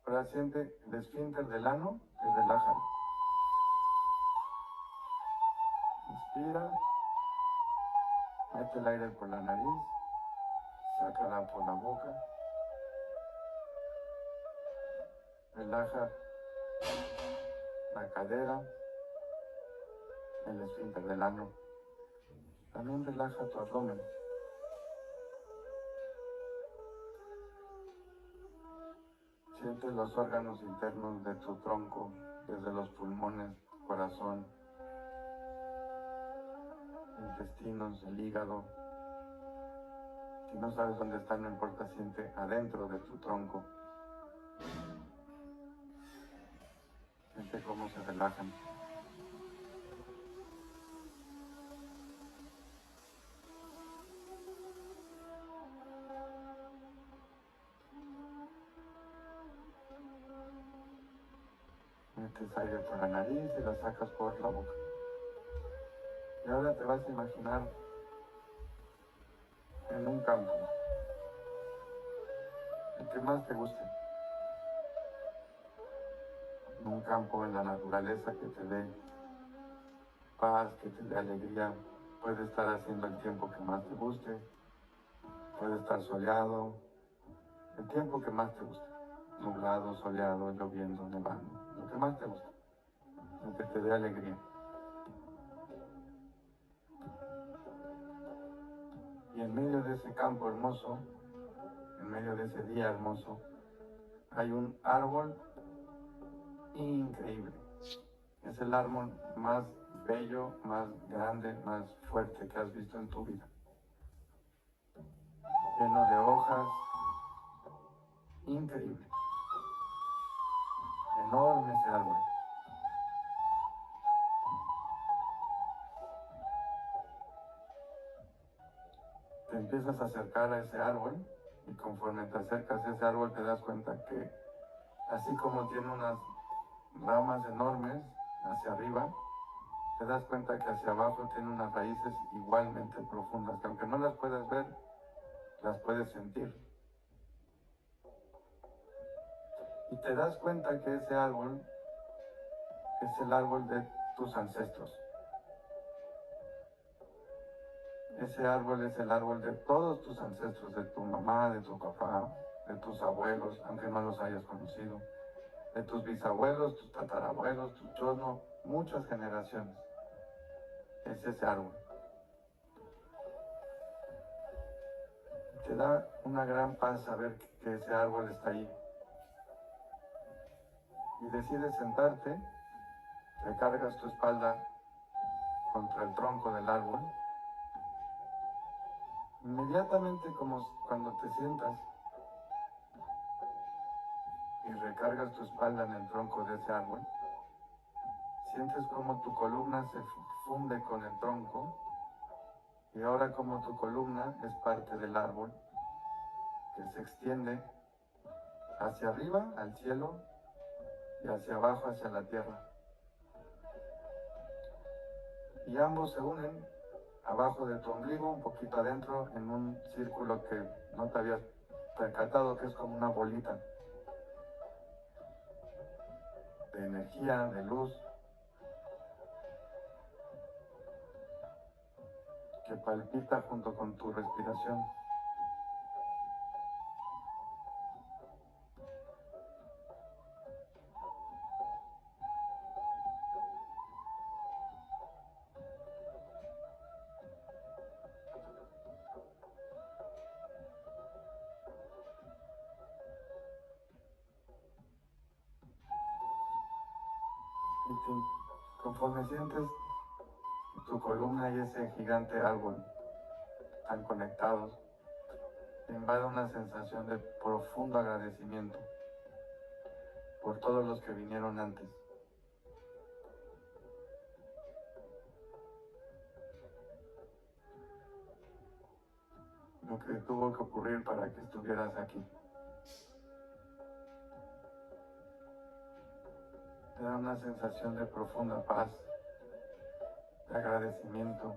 Ahora siente el esfínter del ano y relájalo. Inspira, mete el aire por la nariz, sácala por la boca. Relaja la cadera, el esfínter del ano. También relaja tu abdomen. Siente los órganos internos de tu tronco, desde los pulmones, corazón, intestinos, el hígado. Si no sabes dónde están, no importa, siente adentro de tu tronco. Siente cómo se relajan. Metes aire por la nariz y la sacas por la boca. Y ahora te vas a imaginar en un campo, el que más te guste. En un campo, en la naturaleza, que te dé paz, que te dé alegría. Puede estar haciendo el tiempo que más te guste. Puede estar soleado, el tiempo que más te guste. Nublado, soleado, lloviendo, nevando, lo que más te guste. Lo que te dé alegría. Y en medio de ese campo hermoso, en medio de ese día hermoso, hay un árbol increíble. Es el árbol más bello, más grande, más fuerte que has visto en tu vida. Lleno de hojas, increíble. Enorme ese árbol. Te empiezas a acercar a ese árbol y conforme te acercas a ese árbol te das cuenta que así como tiene unas ramas enormes hacia arriba, te das cuenta que hacia abajo tiene unas raíces igualmente profundas, que aunque no las puedas ver, las puedes sentir. Y te das cuenta que ese árbol es el árbol de tus ancestros. Ese árbol es el árbol de todos tus ancestros, de tu mamá, de tu papá, de tus abuelos, aunque no los hayas conocido, de tus bisabuelos, tus tatarabuelos, tus chosnos, muchas generaciones. Es ese árbol. Te da una gran paz saber que ese árbol está ahí. Y decides sentarte, recargas tu espalda contra el tronco del árbol. Inmediatamente, como cuando te sientas y recargas tu espalda en el tronco de ese árbol, Sientes como tu columna se funde con el tronco y ahora como tu columna es parte del árbol que se extiende hacia arriba, al cielo, y hacia abajo, hacia la tierra. Y ambos se unen abajo de tu ombligo, un poquito adentro, en un círculo que no te habías percatado que es como una bolita de energía, de luz, que palpita junto con tu respiración. Y conforme sientes tu columna y ese gigante árbol están conectados, te invade una sensación de profundo agradecimiento por todos los que vinieron antes. Lo que tuvo que ocurrir para que estuvieras aquí. Te da una sensación de profunda paz, de agradecimiento,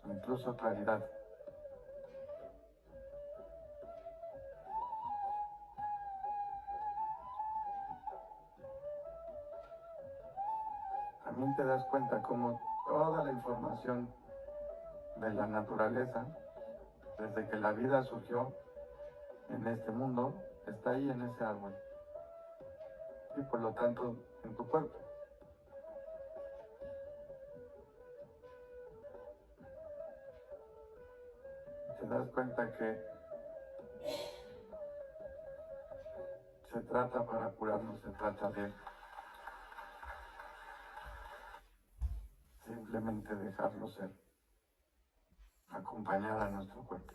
incluso claridad. También te das cuenta cómo toda la información de la naturaleza, desde que la vida surgió en este mundo, está ahí en ese árbol y por lo tanto en tu cuerpo. Te das cuenta que se trata para curarnos, se trata de simplemente dejarlo ser, acompañar a nuestro cuerpo.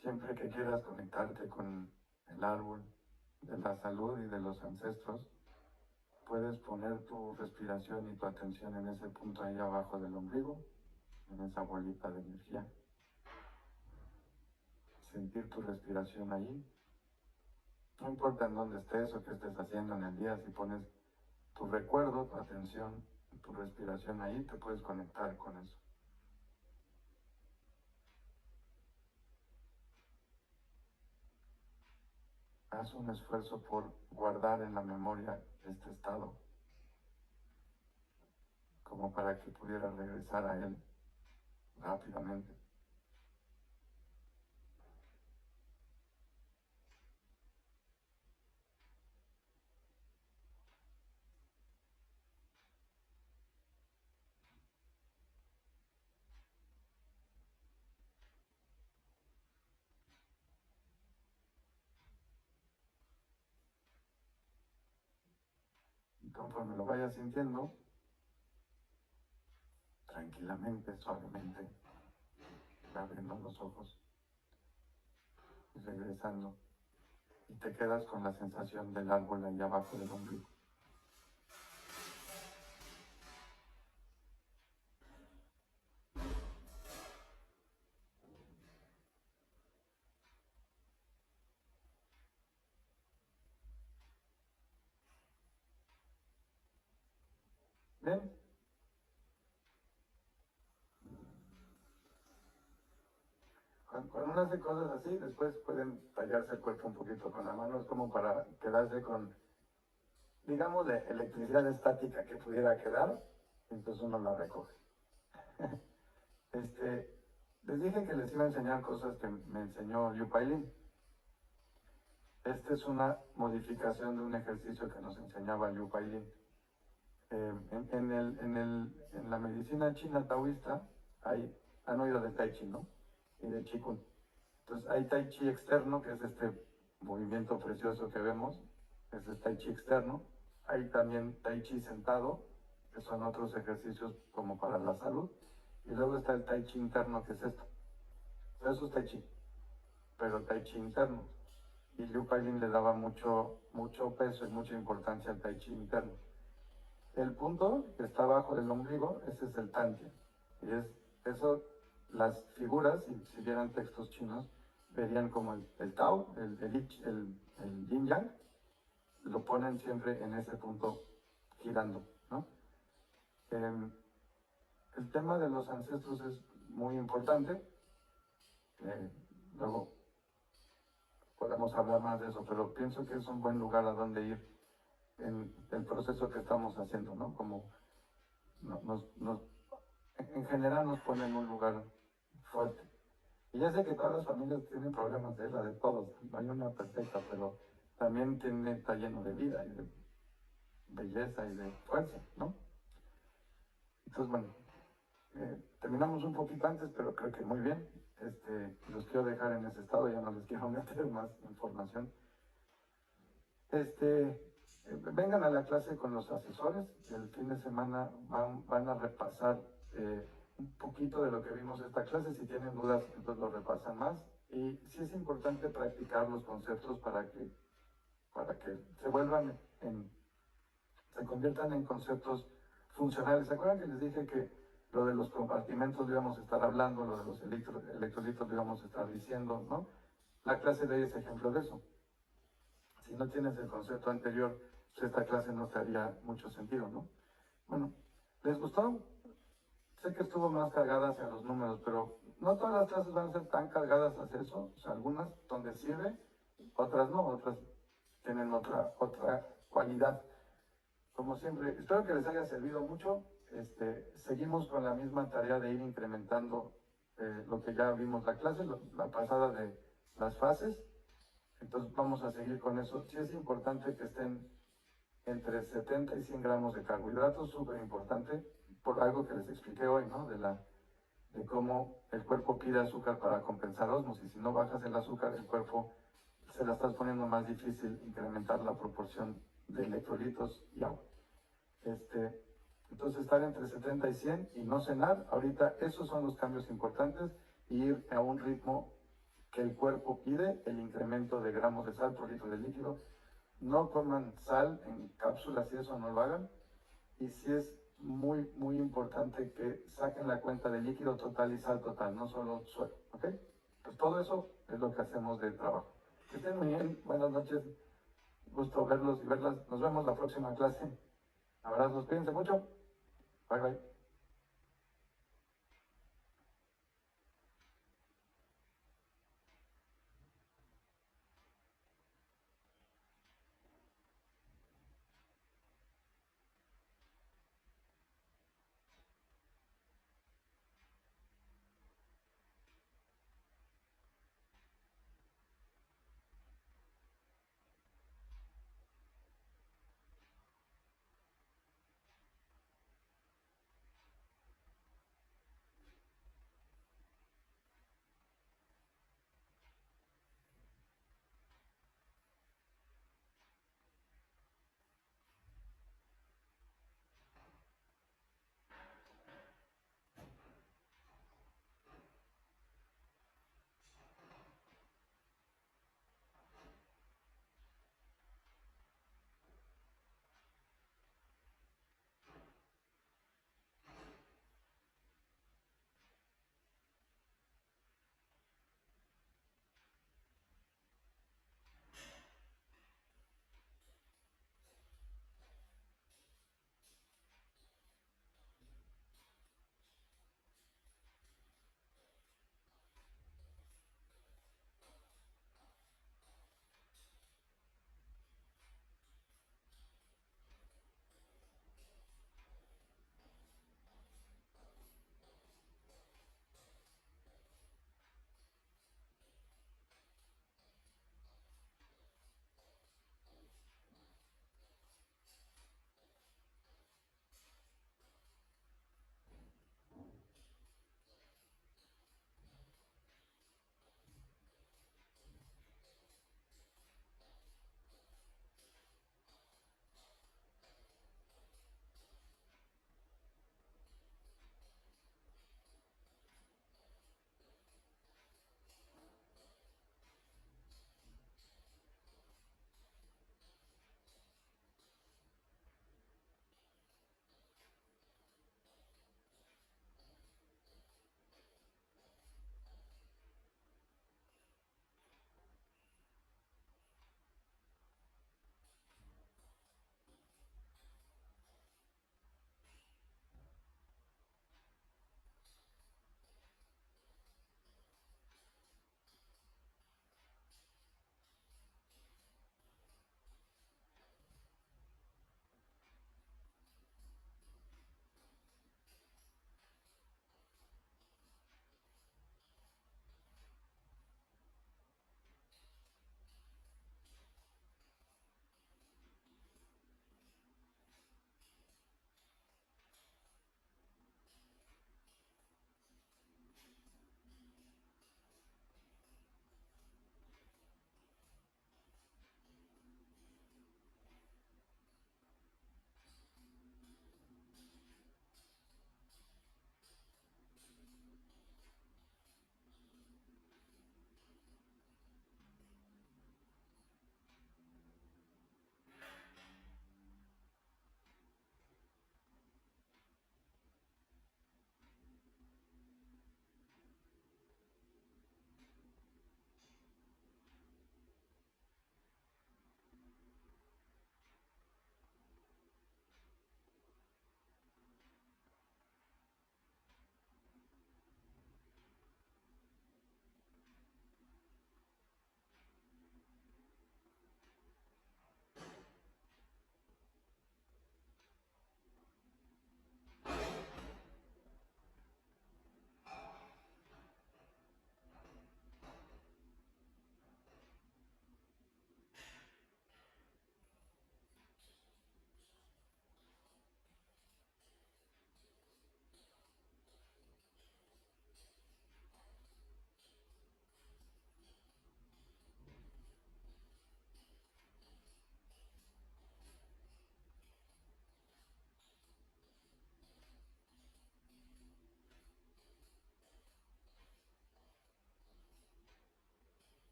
Siempre que quieras conectarte con el árbol de la salud y de los ancestros, puedes poner tu respiración y tu atención en ese punto ahí abajo del ombligo, en esa bolita de energía. Sentir tu respiración ahí. No importa en dónde estés o qué estés haciendo en el día, si pones tu recuerdo, tu atención, tu respiración ahí, te puedes conectar con eso. Haz un esfuerzo por guardar en la memoria este estado, como para que pudieras regresar a él rápidamente. Y conforme lo vayas sintiendo, tranquilamente, suavemente, abriendo los ojos y regresando. Y te quedas con la sensación del árbol ahí abajo del ombligo. ¿Bien? Cuando uno hace cosas así, después pueden tallarse el cuerpo un poquito con la mano, es como para quedarse con, digamos, de electricidad estática que pudiera quedar, entonces uno la recoge. Les dije que les iba a enseñar cosas que me enseñó Liu Pailin. Esta es una modificación de un ejercicio que nos enseñaba Liu Pailin. En la medicina china taoísta han oído de Tai Chi, ¿no? Y de Qigong. Entonces hay Tai Chi externo, que es este movimiento precioso que vemos, ese es Tai Chi externo. Hay también Tai Chi sentado, que son otros ejercicios como para la salud. Y luego está el Tai Chi interno, que es esto. Eso es Tai Chi, pero Tai Chi interno. Y Liu Pailin le daba mucho peso y mucha importancia al Tai Chi interno. El punto que está abajo del ombligo, ese es el Tantian. Y es eso, las figuras, si vieran textos chinos, verían como el Tao, el Yin Yang, lo ponen siempre en ese punto girando, ¿no? El tema de los ancestros es muy importante. Luego podemos hablar más de eso, pero pienso que es un buen lugar a donde ir en el proceso que estamos haciendo, ¿no? Como en general nos pone en un lugar fuerte. Y ya sé que todas las familias tienen problemas la de todos, no hay una perfecta, pero también está lleno de vida y de belleza y de fuerza, ¿no? Entonces, bueno, terminamos un poquito antes, pero creo que muy bien. Los quiero dejar en ese estado, ya no les quiero meter más información. Vengan a la clase con los asesores. El fin de semana van a repasar un poquito de lo que vimos esta clase. Si tienen dudas, entonces lo repasan más. Y sí es importante practicar los conceptos para que se conviertan en conceptos funcionales. ¿Se acuerdan que les dije que lo de los compartimentos lo íbamos a estar hablando, lo de los electrolitos lo íbamos a estar diciendo, ¿no? La clase de hoy es ejemplo de eso. Si no tienes el concepto anterior, pues esta clase no te haría mucho sentido, ¿no? Bueno, ¿les gustó? Sé que estuvo más cargada hacia los números, pero no todas las clases van a ser tan cargadas hacia eso. O sea, algunas donde sirve, otras no, otras tienen otra cualidad. Como siempre, espero que les haya servido mucho. Seguimos con la misma tarea de ir incrementando lo que ya vimos la clase, la pasada de las fases. Entonces vamos a seguir con eso. Sí es importante que estén entre 70 y 100 gramos de carbohidratos, súper importante, por algo que les expliqué hoy, ¿no? De cómo el cuerpo pide azúcar para compensar osmosis. Si no bajas el azúcar, el cuerpo se la estás poniendo más difícil incrementar la proporción de electrolitos y agua. Entonces estar entre 70 y 100 y no cenar, ahorita esos son los cambios importantes, y ir a un ritmo que el cuerpo pide, el incremento de gramos de sal por litro de líquido. No coman sal en cápsulas y eso no lo hagan. Y sí es muy importante que saquen la cuenta de líquido total y sal total, no solo suero, ¿ok? Pues todo eso es lo que hacemos de trabajo. Que estén muy bien, buenas noches, gusto verlos y verlas. Nos vemos la próxima clase. Abrazos, cuídense mucho. Bye bye.